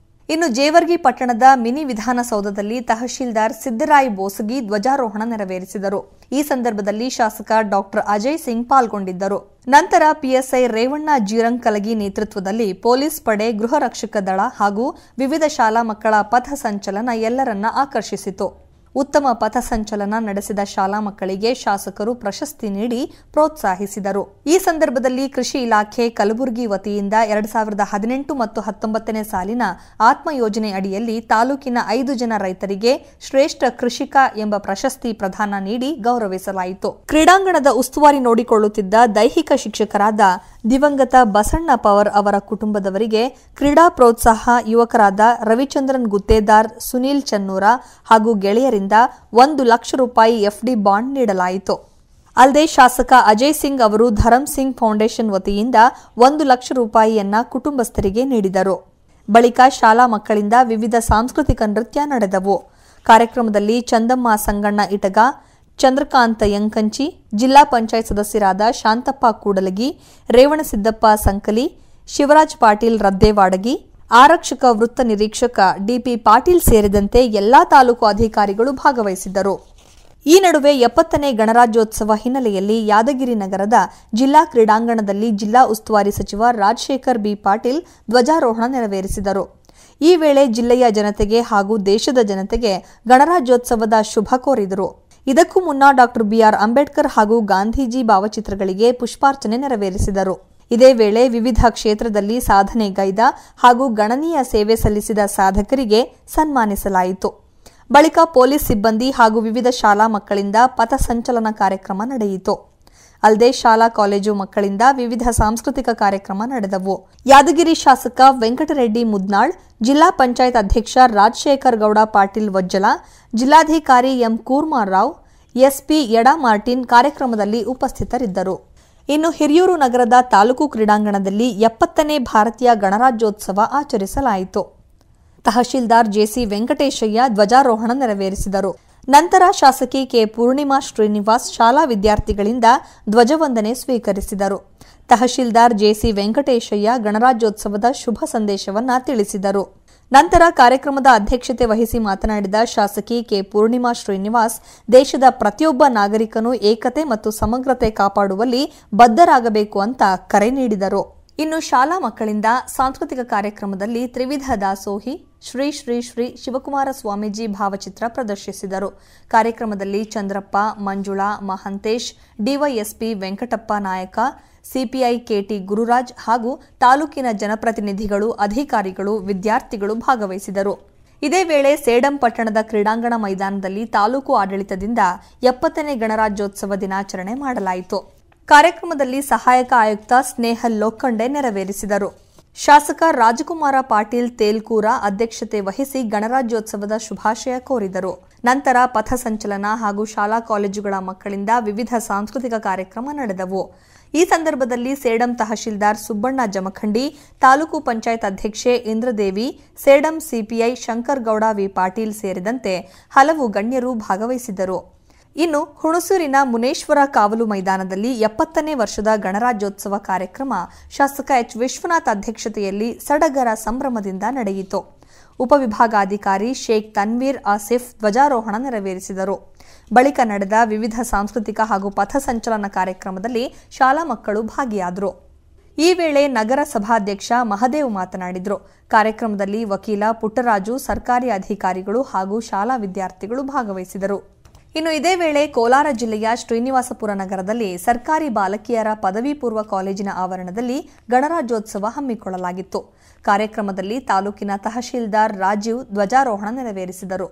[SPEAKER 1] ಇನ್ನು ಜೇವರ್ಗಿ ಪಟ್ಟಣದ ಮಿನಿ ವಿಧಾನಸೌಧದಲ್ಲಿ ತಹಶೀಲ್ದಾರ್ ಸಿದ್ದರಾಯ್ ಬೋಸಗಿ ಧ್ವಜಾರೋಹಣ ನೆರವೇರಿಸಿದರು. ಈ ಸಂದರ್ಭದಲ್ಲಿ ಶಾಸಕ ಡಾಕ್ಟರ್ ಅಜಯ್ ಸಿಂಗ್ ಪಾಲ್ಗೊಂಡಿದ್ದರು. ನಂತರ ಪಿಎಸ್ಐ ರೇವಣ್ಣ ಜೀರಂಕಲಗಿ ನೇತೃತ್ವದಲ್ಲಿ ಪೊಲೀಸ್ ಪಡೆ, ಗೃಹ ರಕ್ಷಕ ದಳ ಹಾಗೂ ವಿವಿಧ ಶಾಲಾ ಮಕ್ಕಳ ಪಥ ಸಂಚಲನ ಎಲ್ಲರನ್ನ ಆಕರ್ಷಿಸಿತು. ಉತ್ತಮ ಪಥಸಂಚಲನ ನಡೆಸಿದ ಶಾಲಾ ಮಕ್ಕಳಿಗೆ ಶಾಸಕರು ಪ್ರಶಸ್ತಿ ನೀಡಿ ಪ್ರೋತ್ಸಾಹಿಸಿದರು. ಈ ಸಂದರ್ಭದಲ್ಲಿ ಕೃಷಿ ಇಲಾಖೆ ಕಲಬುರಗಿ ವತಿಯಿಂದ 2018 ಮತ್ತು 19ನೇ ಸಾಲಿನ ಆತ್ಮ ಯೋಜನೆ ಅಡಿಯಲ್ಲಿ ತಾಲೂಕಿನ 5 ಜನ ರೈತರಿಗೆ ಶ್ರೇಷ್ಠ ಕೃಷಿಕ ಎಂಬ ಪ್ರಶಸ್ತಿ ಪ್ರದಾನ ನೀಡಿ ಗೌರವಿಸಲಾಯಿತು. ಕ್ರೀಡಾಂಗಣದ ಉಸ್ತುವಾರಿ ನೋಡಿಕೊಳ್ಳುತ್ತಿದ್ದ ದೈಹಿಕ ಶಿಕ್ಷಕರಾದ ದಿವಂಗತ ಬಸಣ್ಣ ಪವರ್ ಅವರ ಕುಟುಂಬದವರಿಗೆ ಕ್ರೀಡಾ ಪ್ರೋತ್ಸಾಹ ಯುವಕರಾದ ರವಿಚಂದ್ರನ್ ಗುತ್ತೇದಾರ್, ಸುನೀಲ್ ಚನ್ನೂರ ಹಾಗೂ ಗೆಳೆಯರಿಂದ ಶಾಸಕರಿಂದ 1 ಲಕ್ಷ ರೂಪಾಯಿ ಎಫ್ಡಿ ಬಾಂಡ್ ನೀಡಲಾಯಿತು. ಅಲ್ಲದೆ ಶಾಸಕ ಅಜಯ್ ಸಿಂಗ್ ಅವರು ಧರಮ್ ಸಿಂಗ್ ಫೌಂಡೇಶನ್ ವತಿಯಿಂದ 1 ಲಕ್ಷ ರೂಪಾಯಿಯನ್ನ ಕುಟುಂಬಸ್ಥರಿಗೆ ನೀಡಿದರು. ಬಳಿಕ ಶಾಲಾ ಮಕ್ಕಳಿಂದ ವಿವಿಧ ಸಾಂಸ್ಕೃತಿಕ ನೃತ್ಯ ನಡೆದವು. ಕಾರ್ಯಕ್ರಮದಲ್ಲಿ ಚಂದಮ್ಮ ಸಂಗಣ್ಣ ಇಟಗ, ಚಂದ್ರಕಾಂತ ಯಂಕಂಚಿ, ಜಿಲ್ಲಾ ಪಂಚಾಯತ್ ಸದಸ್ಯರಾದ ಶಾಂತಪ್ಪ ಕೂಡಲಗಿ, ರೇವಣಸಿದ್ದಪ್ಪ ಸಂಕಲಿ, ಶಿವರಾಜ್ ಪಾಟೀಲ್ ರದ್ದೇವಾಡಗಿ, ಆರಕ್ಷಕ ವೃತ್ತ ನಿರೀಕ್ಷಕ ಡಿಪಿ ಪಾಟೀಲ್ ಸೇರಿದಂತೆ ಎಲ್ಲಾ ತಾಲೂಕು ಅಧಿಕಾರಿಗಳು ಭಾಗವಹಿಸಿದ್ದರು. ಈ ನಡುವೆ 70ನೇ ಗಣರಾಜ್ಯೋತ್ಸವ ಹಿನ್ನೆಲೆಯಲ್ಲಿ ಯಾದಗಿರಿ ನಗರದ ಜಿಲ್ಲಾ ಕ್ರೀಡಾಂಗಣದಲ್ಲಿ ಜಿಲ್ಲಾ ಉಸ್ತುವಾರಿ ಸಚಿವ ರಾಜಶೇಖರ್ ಬಿ ಪಾಟೀಲ್ ಧ್ವಜಾರೋಹಣ ನೆರವೇರಿಸಿದರು. ಈ ವೇಳೆ ಜಿಲ್ಲೆಯ ಜನತೆಗೆ ಹಾಗೂ ದೇಶದ ಜನತೆಗೆ ಗಣರಾಜ್ಯೋತ್ಸವದ ಶುಭ ಕೋರಿದರು. ಇದಕ್ಕೂ ಮುನ್ನ ಡಾ ಬಿಆರ್ ಅಂಬೇಡ್ಕರ್ ಹಾಗೂ ಗಾಂಧೀಜಿ ಭಾವಚಿತ್ರಗಳಿಗೆ ಪುಷ್ಪಾರ್ಚನೆ ನೆರವೇರಿಸಿದರು. ಇದೇ ವೇಳೆ ವಿವಿಧ ಕ್ಷೇತ್ರದಲ್ಲಿ ಸಾಧನೆಗೈದ ಹಾಗೂ ಗಣನೀಯ ಸೇವೆ ಸಲ್ಲಿಸಿದ ಸಾಧಕರಿಗೆ ಸನ್ಮಾನಿಸಲಾಯಿತು. ಬಳಿಕ ಪೊಲೀಸ್ ಸಿಬ್ಬಂದಿ ಹಾಗೂ ವಿವಿಧ ಶಾಲಾ ಮಕ್ಕಳಿಂದ ಪಥಸಂಚಲನ ಕಾರ್ಯಕ್ರಮ ನಡೆಯಿತು. ಅಲ್ಲದೆ ಶಾಲಾ ಕಾಲೇಜು ಮಕ್ಕಳಿಂದ ವಿವಿಧ ಸಾಂಸ್ಕೃತಿಕ ಕಾರ್ಯಕ್ರಮ ನಡೆದವು. ಯಾದಗಿರಿ ಶಾಸಕ ವೆಂಕಟರೆಡ್ಡಿ ಮುದ್ನಾಳ್, ಜಿಲ್ಲಾ ಪಂಚಾಯತ್ ಅಧ್ಯಕ್ಷ ರಾಜಶೇಖರ್ ಗೌಡ ಪಾಟೀಲ್ ವಜ್ಜಲ, ಜಿಲ್ಲಾಧಿಕಾರಿ M Kurmarao, SP Yeda Martin ಕಾರ್ಯಕ್ರಮದಲ್ಲಿ ಉಪಸ್ಥಿತರಿದ್ದರು. ಇನ್ನು ಹಿರಿಯೂರು ನಗರದ ತಾಲೂಕು ಕ್ರೀಡಾಂಗಣದಲ್ಲಿ 70ನೇ ಭಾರತೀಯ ಗಣರಾಜ್ಯೋತ್ಸವ ಆಚರಿಸಲಾಯಿತು. ತಹಶೀಲ್ದಾರ್ ಜೆಸಿ ವೆಂಕಟೇಶಯ್ಯ ಧ್ವಜಾರೋಹಣ ನೆರವೇರಿಸಿದರು. ನಂತರ ಶಾಸಕಿ ಕೆ ಪೂರ್ಣಿಮಾ ಶ್ರೀನಿವಾಸ್ ಶಾಲಾ ವಿದ್ಯಾರ್ಥಿಗಳಿಂದ ಧ್ವಜವಂದನೆ ಸ್ವೀಕರಿಸಿದರು. ತಹಶೀಲ್ದಾರ್ ಜೆಸಿ ವೆಂಕಟೇಶಯ್ಯ ಗಣರಾಜ್ಯೋತ್ಸವದ ಶುಭ ಸಂದೇಶವನ್ನ ತಿಳಿಸಿದರು. ನಂತರ ಕಾರ್ಯಕ್ರಮದ ಅಧ್ಯಕ್ಷತೆ ವಹಿಸಿ ಮಾತನಾಡಿದ ಶಾಸಕಿ ಕೆ ಪೂರ್ಣಿಮಾ ಶ್ರೀನಿವಾಸ್, ದೇಶದ ಪ್ರತಿಯೊಬ್ಬ ನಾಗರಿಕನೂ ಏಕತೆ ಮತ್ತು ಸಮಗ್ರತೆ ಕಾಪಾಡುವಲ್ಲಿ ಬದ್ಧರಾಗಬೇಕು ಅಂತ ಕರೆ ನೀಡಿದರು. ಇನ್ನು ಶಾಲಾ ಮಕ್ಕಳಿಂದ ಸಾಂಸ್ಕೃತಿಕ ಕಾರ್ಯಕ್ರಮದಲ್ಲಿ ತ್ರಿವಿಧ ದಾಸೋಹಿ ಶ್ರೀ ಶ್ರೀ ಶ್ರೀ ಶಿವಕುಮಾರ ಸ್ವಾಮೀಜಿ ಭಾವಚಿತ್ರ ಪ್ರದರ್ಶಿಸಿದರು. ಕಾರ್ಯಕ್ರಮದಲ್ಲಿ ಚಂದ್ರಪ್ಪ, ಮಂಜುಳಾ, ಮಹಂತೇಶ್, ಡಿವೈಎಸ್ಪಿ ವೆಂಕಟಪ್ಪ ನಾಯಕ, ಸಿಪಿಐ ಕೆಟಿ ಗುರುರಾಜ್ ಹಾಗೂ ತಾಲೂಕಿನ ಜನಪ್ರತಿನಿಧಿಗಳು, ಅಧಿಕಾರಿಗಳು, ವಿದ್ಯಾರ್ಥಿಗಳು ಭಾಗವಹಿಸಿದರು. ಇದೇ ವೇಳೆ ಸೇಡಂ ಪಟ್ಟಣದ ಕ್ರೀಡಾಂಗಣ ಮೈದಾನದಲ್ಲಿ ತಾಲೂಕು ಆಡಳಿತದಿಂದ 70ನೇ ಗಣರಾಜ್ಯೋತ್ಸವ ದಿನಾಚರಣೆ ಮಾಡಲಾಯಿತು. ಕಾರ್ಯಕ್ರಮದಲ್ಲಿ ಸಹಾಯಕ ಆಯುಕ್ತ ಸ್ನೇಹಲ್ ಲೋಖಂಡೆ ನೆರವೇರಿಸಿದರು. ಶಾಸಕ ರಾಜಕುಮಾರ ಪಾಟೀಲ್ ತೇಲ್ಕೂರ ಅಧ್ಯಕ್ಷತೆ ವಹಿಸಿ ಗಣರಾಜ್ಯೋತ್ಸವದ ಶುಭಾಶಯ ಕೋರಿದರು. ನಂತರ ಪಥಸಂಚಲನ ಹಾಗೂ ಶಾಲಾ ಕಾಲೇಜುಗಳ ಮಕ್ಕಳಿಂದ ವಿವಿಧ ಸಾಂಸ್ಕೃತಿಕ ಕಾರ್ಯಕ್ರಮ ನಡೆದವು. ಈ ಸಂದರ್ಭದಲ್ಲಿ ಸೇಡಂ ತಹಶೀಲ್ದಾರ್ ಸುಬ್ಬಣ್ಣ ಜಮಖಂಡಿ, ತಾಲೂಕು ಪಂಚಾಯತ್ ಅಧ್ಯಕ್ಷೆ ಇಂದ್ರದೇವಿ, ಸೇಡಂ ಸಿಪಿಐ ಶಂಕರಗೌಡ ವಿ ಪಾಟೀಲ್ ಸೇರಿದಂತೆ ಹಲವು ಗಣ್ಯರು ಭಾಗವಹಿಸಿದ್ದರು. ಇನ್ನು ಹುಣಸೂರಿನ ಮುನೇಶ್ವರ ಕಾವಲು ಮೈದಾನದಲ್ಲಿ 70ನೇ ವರ್ಷದ ಗಣರಾಜ್ಯೋತ್ಸವ ಕಾರ್ಯಕ್ರಮ ಶಾಸಕ ಎಚ್ ವಿಶ್ವನಾಥ್ ಅಧ್ಯಕ್ಷತೆಯಲ್ಲಿ ಸಡಗರ ಸಂಭ್ರಮದಿಂದ ನಡೆಯಿತು. ಉಪವಿಭಾಗಾಧಿಕಾರಿ ಶೇಖ್ ತನ್ವೀರ್ ಆಸಿಫ್ ಧ್ವಜಾರೋಹಣ ನೆರವೇರಿಸಿದರು. ಬಳಿಕ ನಡೆದ ವಿವಿಧ ಸಾಂಸ್ಕೃತಿಕ ಹಾಗೂ ಪಥಸಂಚಲನ ಕಾರ್ಯಕ್ರಮದಲ್ಲಿ ಶಾಲಾ ಮಕ್ಕಳು ಭಾಗಿಯಾದರು. ಈ ವೇಳೆ ನಗರ ಸಭಾಧ್ಯಕ್ಷ ಮಹದೇವ್ ಮಾತನಾಡಿದರು. ಕಾರ್ಯಕ್ರಮದಲ್ಲಿ ವಕೀಲ ಪುಟ್ಟರಾಜು, ಸರ್ಕಾರಿ ಅಧಿಕಾರಿಗಳು ಹಾಗೂ ಶಾಲಾ ವಿದ್ಯಾರ್ಥಿಗಳು ಭಾಗವಹಿಸಿದರು. ಇನ್ನು ಇದೇ ವೇಳೆ ಕೋಲಾರ ಜಿಲ್ಲೆಯ ಶ್ರೀನಿವಾಸಪುರ ನಗರದಲ್ಲಿ ಸರ್ಕಾರಿ ಬಾಲಕಿಯರ ಪದವಿ ಪೂರ್ವ ಕಾಲೇಜಿನ ಆವರಣದಲ್ಲಿ ಗಣರಾಜ್ಯೋತ್ಸವ ಹಮ್ಮಿಕೊಳ್ಳಲಾಗಿತ್ತು. ಕಾರ್ಯಕ್ರಮದಲ್ಲಿ ತಾಲೂಕಿನ ತಹಶೀಲ್ದಾರ್ ರಾಜೀವ್ ಧ್ವಜಾರೋಹಣ ನೆರವೇರಿಸಿದರು.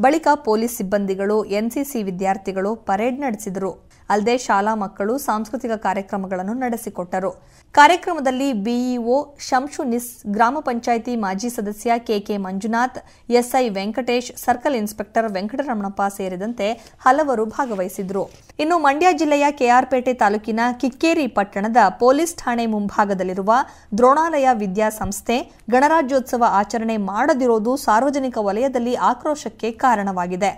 [SPEAKER 1] ಬಳಿಕ ಪೊಲೀಸ್ ಸಿಬ್ಬಂದಿಗಳು, ಎನ್ಸಿಸಿ ವಿದ್ಯಾರ್ಥಿಗಳು ಪರೇಡ್ ನಡೆಸಿದರು. ಅಲ್ಲದೆ ಶಾಲಾ ಮಕ್ಕಳು ಸಾಂಸ್ಕೃತಿಕ ಕಾರ್ಯಕ್ರಮಗಳನ್ನು ನಡೆಸಿಕೊಟ್ಟರು. ಕಾರ್ಯಕ್ರಮದಲ್ಲಿ ಬಿಇಒ ಶಂಶುನಿಸ್, ಗ್ರಾಮ ಪಂಚಾಯಿತಿ ಮಾಜಿ ಸದಸ್ಯ KK Manjunath, SI Venkatesh, circle inspector Venkataramanappa ಸೇರಿದಂತೆ ಹಲವರು ಭಾಗವಹಿಸಿದ್ರು. ಇನ್ನು ಮಂಡ್ಯ ಜಿಲ್ಲೆಯ ಕೆಆರ್ಪೇಟೆ ತಾಲೂಕಿನ ಕಿಕ್ಕೇರಿ ಪಟ್ಟಣದ ಪೊಲೀಸ್ ಠಾಣೆ ಮುಂಭಾಗದಲ್ಲಿರುವ ದ್ರೋಣಾಲಯ ವಿದ್ಯಾಸಂಸ್ಥೆ ಗಣರಾಜ್ಯೋತ್ಸವ ಆಚರಣೆ ಮಾಡದಿರೋದು ಸಾರ್ವಜನಿಕ ವಲಯದಲ್ಲಿ ಆಕ್ರೋಶಕ್ಕೆ ಕಾರಣವಾಗಿದೆ.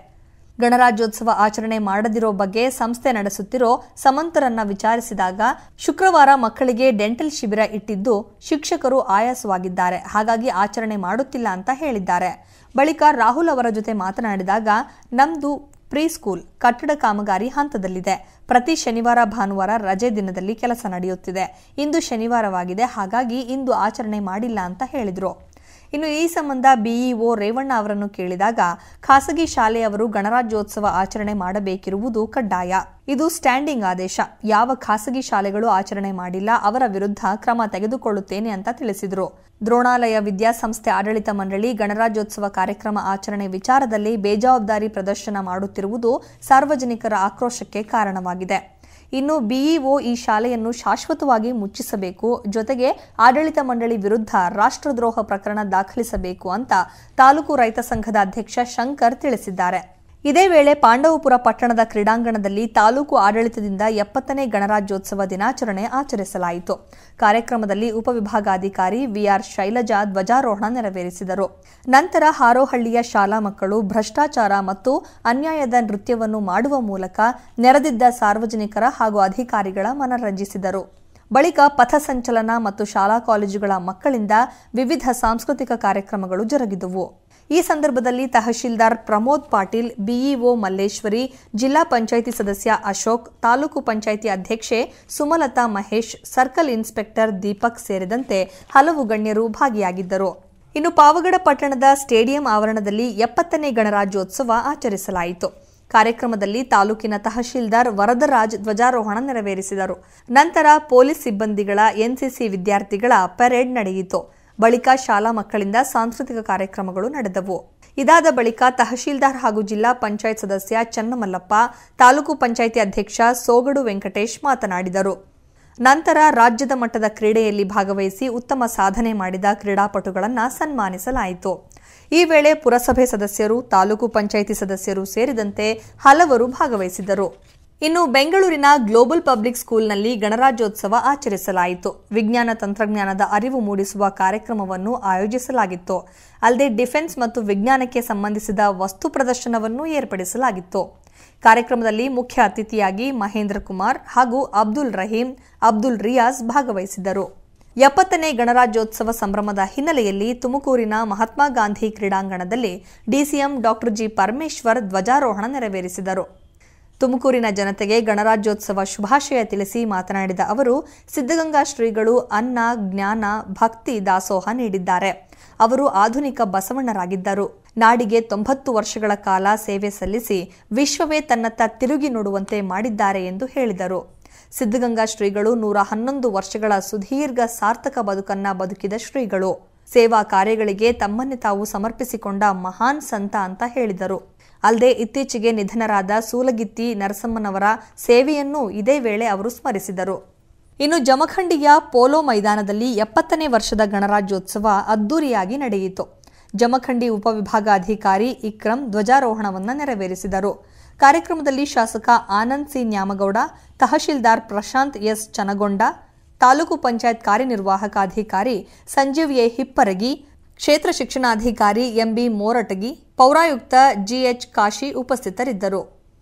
[SPEAKER 1] ಗಣರಾಜ್ಯೋತ್ಸವ ಆಚರಣೆ ಮಾಡದಿರೋ ಬಗ್ಗೆ ಸಂಸ್ಥೆ ನಡೆಸುತ್ತಿರೋ ಸಮಂತರನ್ನ ವಿಚಾರಿಸಿದಾಗ ಶುಕ್ರವಾರ ಮಕ್ಕಳಿಗೆ ಡೆಂಟಲ್ ಶಿಬಿರ ಇಟ್ಟಿದ್ದು ಶಿಕ್ಷಕರು ಆಯಾಸವಾಗಿದ್ದಾರೆ, ಹಾಗಾಗಿ ಆಚರಣೆ ಮಾಡುತ್ತಿಲ್ಲ ಅಂತ ಹೇಳಿದ್ದಾರೆ. ಬಳಿಕ ರಾಹುಲ್ ಅವರ ಜೊತೆ ಮಾತನಾಡಿದಾಗ, ನಮ್ದು ಪ್ರೀ ಸ್ಕೂಲ್ ಕಟ್ಟಡ ಕಾಮಗಾರಿ ಹಂತದಲ್ಲಿದೆ. ಪ್ರತಿ ಶನಿವಾರ ಭಾನುವಾರ ರಜೆ ದಿನದಲ್ಲಿ ಕೆಲಸ ನಡೆಯುತ್ತಿದೆ. ಇಂದು ಶನಿವಾರವಾಗಿದೆ, ಹಾಗಾಗಿ ಇಂದು ಆಚರಣೆ ಮಾಡಿಲ್ಲ ಅಂತ ಹೇಳಿದ್ರು. ಇನ್ನು ಈ ಸಂಬಂಧ ಬಿಇಒ ರೇವಣ್ಣ ಅವರನ್ನು ಕೇಳಿದಾಗ, ಖಾಸಗಿ ಶಾಲೆಯವರು ಗಣರಾಜ್ಯೋತ್ಸವ ಆಚರಣೆ ಮಾಡಬೇಕಿರುವುದು ಕಡ್ಡಾಯ. ಇದು ಸ್ಟ್ಯಾಂಡಿಂಗ್ ಆದೇಶ. ಯಾವ ಖಾಸಗಿ ಶಾಲೆಗಳು ಆಚರಣೆ ಮಾಡಿಲ್ಲ, ಅವರ ವಿರುದ್ಧ ಕ್ರಮ ತೆಗೆದುಕೊಳ್ಳುತ್ತೇನೆ ಅಂತ ತಿಳಿಸಿದರು. ದ್ರೋಣಾಲಯ ವಿದ್ಯಾಸಂಸ್ಥೆ ಆಡಳಿತ ಮಂಡಳಿ ಗಣರಾಜ್ಯೋತ್ಸವ ಕಾರ್ಯಕ್ರಮ ಆಚರಣೆ ವಿಚಾರದಲ್ಲಿ ಬೇಜವಾಬ್ದಾರಿ ಪ್ರದರ್ಶನ ಮಾಡುತ್ತಿರುವುದು ಸಾರ್ವಜನಿಕರ ಆಕ್ರೋಶಕ್ಕೆ ಕಾರಣವಾಗಿದೆ. ಇನ್ನು ಬಿಇಒ ಈ ಶಾಲೆಯನ್ನು ಶಾಶ್ವತವಾಗಿ ಮುಚ್ಚಿಸಬೇಕು, ಜೊತೆಗೆ ಆಡಳಿತ ಮಂಡಳಿ ವಿರುದ್ಧ ರಾಷ್ಟ್ರದ್ರೋಹ ಪ್ರಕರಣ ದಾಖಲಿಸಬೇಕು ಅಂತ ತಾಲೂಕು ರೈತ ಸಂಘದ ಅಧ್ಯಕ್ಷ ಶಂಕರ್ ತಿಳಿಸಿದ್ದಾರೆ. ಇದೇ ವೇಳೆ ಪಾಂಡವಪುರ ಪಟ್ಟಣದ ಕ್ರೀಡಾಂಗಣದಲ್ಲಿ ತಾಲೂಕು ಆಡಳಿತದಿಂದ 70ನೇ ಗಣರಾಜ್ಯೋತ್ಸವ ದಿನಾಚರಣೆ ಆಚರಿಸಲಾಯಿತು. ಕಾರ್ಯಕ್ರಮದಲ್ಲಿ ಉಪವಿಭಾಗಾಧಿಕಾರಿ ವಿಆರ್ ಶೈಲಜಾ ಧ್ವಜಾರೋಹಣ ನೆರವೇರಿಸಿದರು. ನಂತರ ಹಾರೋಹಳ್ಳಿಯ ಶಾಲಾ ಮಕ್ಕಳು ಭ್ರಷ್ಟಾಚಾರ ಮತ್ತು ಅನ್ಯಾಯದ ನೃತ್ಯವನ್ನು ಮಾಡುವ ಮೂಲಕ ನೆರೆದಿದ್ದ ಸಾರ್ವಜನಿಕರ ಹಾಗೂ ಅಧಿಕಾರಿಗಳ ಮನರಂಜಿಸಿದರು. ಬಳಿಕ ಪಥಸಂಚಲನ ಮತ್ತು ಶಾಲಾ ಕಾಲೇಜುಗಳ ಮಕ್ಕಳಿಂದ ವಿವಿಧ ಸಾಂಸ್ಕೃತಿಕ ಕಾರ್ಯಕ್ರಮಗಳು ಜರುಗಿದವು. ಈ ಸಂದರ್ಭದಲ್ಲಿ ತಹಶೀಲ್ದಾರ್ ಪ್ರಮೋದ್ ಪಾಟೀಲ್, ಬಿಇಒ ಮಲ್ಲೇಶ್ವರಿ, ಜಿಲ್ಲಾ ಪಂಚಾಯಿತಿ ಸದಸ್ಯ ಅಶೋಕ್, ತಾಲೂಕು ಪಂಚಾಯಿತಿ ಅಧ್ಯಕ್ಷೆ ಸುಮಲತಾ ಮಹೇಶ್, ಸರ್ಕಲ್ ಇನ್ಸ್ಪೆಕ್ಟರ್ ದೀಪಕ್ ಸೇರಿದಂತೆ ಹಲವು ಗಣ್ಯರು ಭಾಗಿಯಾಗಿದ್ದರು. ಇನ್ನು ಪಾವಗಡ ಪಟ್ಟಣದ ಸ್ಟೇಡಿಯಂ ಆವರಣದಲ್ಲಿ 70ನೇ ಗಣರಾಜ್ಯೋತ್ಸವ ಆಚರಿಸಲಾಯಿತು. ಕಾರ್ಯಕ್ರಮದಲ್ಲಿ ತಾಲೂಕಿನ ತಹಶೀಲ್ದಾರ್ ವರದರಾಜ್ ಧ್ವಜಾರೋಹಣ ನೆರವೇರಿಸಿದರು. ನಂತರ ಪೊಲೀಸ್ ಸಿಬ್ಬಂದಿಗಳ ಎನ್ಸಿಸಿ ವಿದ್ಯಾರ್ಥಿಗಳ ಪರೇಡ್ ನಡೆಯಿತು. ಬಳಿಕ ಶಾಲಾ ಮಕ್ಕಳಿಂದ ಸಾಂಸ್ಕೃತಿಕ ಕಾರ್ಯಕ್ರಮಗಳು ನಡೆದವು. ಇದಾದ ಬಳಿಕ ತಹಶೀಲ್ದಾರ್ ಹಾಗೂ ಜಿಲ್ಲಾ ಪಂಚಾಯತ್ ಸದಸ್ಯ ಚನ್ನಮಲ್ಲಪ್ಪ, ತಾಲೂಕು ಪಂಚಾಯಿತಿ ಅಧ್ಯಕ್ಷ ಸೋಗಡು ವೆಂಕಟೇಶ್ ಮಾತನಾಡಿದರು. ನಂತರ ರಾಜ್ಯದ ಮಟ್ಟದ ಕ್ರೀಡೆಯಲ್ಲಿ ಭಾಗವಹಿಸಿ ಉತ್ತಮ ಸಾಧನೆ ಮಾಡಿದ ಕ್ರೀಡಾಪಟುಗಳನ್ನು ಸನ್ಮಾನಿಸಲಾಯಿತು. ಈ ವೇಳೆ ಪುರಸಭೆ ಸದಸ್ಯರು, ತಾಲೂಕು ಪಂಚಾಯಿತಿ ಸದಸ್ಯರು ಸೇರಿದಂತೆ ಹಲವರು ಭಾಗವಹಿಸಿದ್ದರು. ಇನ್ನು ಬೆಂಗಳೂರಿನ ಗ್ಲೋಬಲ್ ಪಬ್ಲಿಕ್ ಸ್ಕೂಲ್ನಲ್ಲಿ ಗಣರಾಜ್ಯೋತ್ಸವ ಆಚರಿಸಲಾಯಿತು. ವಿಜ್ಞಾನ ತಂತ್ರಜ್ಞಾನದ ಅರಿವು ಮೂಡಿಸುವ ಕಾರ್ಯಕ್ರಮವನ್ನು ಆಯೋಜಿಸಲಾಗಿತ್ತು. ಅಲ್ಲದೆ ಡಿಫೆನ್ಸ್ ಮತ್ತು ವಿಜ್ಞಾನಕ್ಕೆ ಸಂಬಂಧಿಸಿದ ವಸ್ತು ಪ್ರದರ್ಶನವನ್ನು ಏರ್ಪಡಿಸಲಾಗಿತ್ತು. ಕಾರ್ಯಕ್ರಮದಲ್ಲಿ ಮುಖ್ಯ ಅತಿಥಿಯಾಗಿ ಮಹೇಂದ್ರ ಕುಮಾರ್ ಹಾಗೂ ಅಬ್ದುಲ್ ರಹೀಂ, ಅಬ್ದುಲ್ ರಿಯಾಜ್ ಭಾಗವಹಿಸಿದ್ದರು. 70ನೇ ಗಣರಾಜ್ಯೋತ್ಸವ ಸಂಭ್ರಮದ ಹಿನ್ನೆಲೆಯಲ್ಲಿ ತುಮಕೂರಿನ ಮಹಾತ್ಮ ಗಾಂಧಿ ಕ್ರೀಡಾಂಗಣದಲ್ಲಿ ಡಿಸಿಎಂ ಡಾ ಜಿ ಪರಮೇಶ್ವರ್ ಧ್ವಜಾರೋಹಣ ನೆರವೇರಿಸಿದರು. ತುಮಕೂರಿನ ಜನತೆಗೆ ಗಣರಾಜ್ಯೋತ್ಸವ ಶುಭಾಶಯ ತಿಳಿಸಿ ಮಾತನಾಡಿದ ಅವರು, ಸಿದ್ಧಗಂಗಾ ಶ್ರೀಗಳು ಅನ್ನ, ಜ್ಞಾನ, ಭಕ್ತಿ ದಾಸೋಹ ನೀಡಿದ್ದಾರೆ. ಅವರು ಆಧುನಿಕ ಬಸವಣ್ಣರಾಗಿದ್ದರು. ನಾಡಿಗೆ 90 ವರ್ಷಗಳ ಕಾಲ ಸೇವೆ ಸಲ್ಲಿಸಿ ವಿಶ್ವವೇ ತನ್ನತ್ತ ತಿರುಗಿ ನೋಡುವಂತೆ ಮಾಡಿದ್ದಾರೆ ಎಂದು ಹೇಳಿದರು. ಸಿದ್ಧಗಂಗಾ ಶ್ರೀಗಳು 111 ವರ್ಷಗಳ ಸುದೀರ್ಘ ಸಾರ್ಥಕ ಬದುಕನ್ನ ಬದುಕಿದ ಶ್ರೀಗಳು. ಸೇವಾ ಕಾರ್ಯಗಳಿಗೆ ತಮ್ಮನ್ನೇ ತಾವು ಸಮರ್ಪಿಸಿಕೊಂಡ ಮಹಾನ್ ಸಂತ ಅಂತ ಹೇಳಿದರು. ಅಲ್ಲದೆ ಇತ್ತೀಚೆಗೆ ನಿಧನರಾದ ಸೂಲಗಿತ್ತಿ ನರಸಮ್ಮನವರ ಸೇವೆಯನ್ನು ಇದೇ ವೇಳೆ ಅವರು ಸ್ಮರಿಸಿದರು. ಇನ್ನು ಜಮಖಂಡಿಯ ಪೋಲೋ ಮೈದಾನದಲ್ಲಿ 70ನೇ ವರ್ಷದ ಗಣರಾಜ್ಯೋತ್ಸವ ಅದ್ದೂರಿಯಾಗಿ ನಡೆಯಿತು. ಜಮಖಂಡಿ ಉಪವಿಭಾಗಾಧಿಕಾರಿ ಇಕ್ರಂ ಧ್ವಜಾರೋಹಣವನ್ನು ನೆರವೇರಿಸಿದರು. ಕಾರ್ಯಕ್ರಮದಲ್ಲಿ ಶಾಸಕ ಆನಂದ್ ಸಿ ನ್ಯಾಮಗೌಡ, ತಹಶೀಲ್ದಾರ್ ಪ್ರಶಾಂತ್ ಎಸ್ ಚನಗೊಂಡ, ತಾಲೂಕು ಪಂಚಾಯತ್ ಕಾರ್ಯನಿರ್ವಾಹಕ ಅಧಿಕಾರಿ ಸಂಜೀವ್ ಎ ಹಿಪ್ಪರಗಿ, ಕ್ಷೇತ್ರ ಶಿಕ್ಷಣಾಧಿಕಾರಿ ಎಂಬಿ ಮೋರಟಗಿ, ಪೌರಾಯುಕ್ತ ಜಿಎಚ್ ಕಾಶಿ ಉಪಸ್ಥಿತರಿದ್ದರು.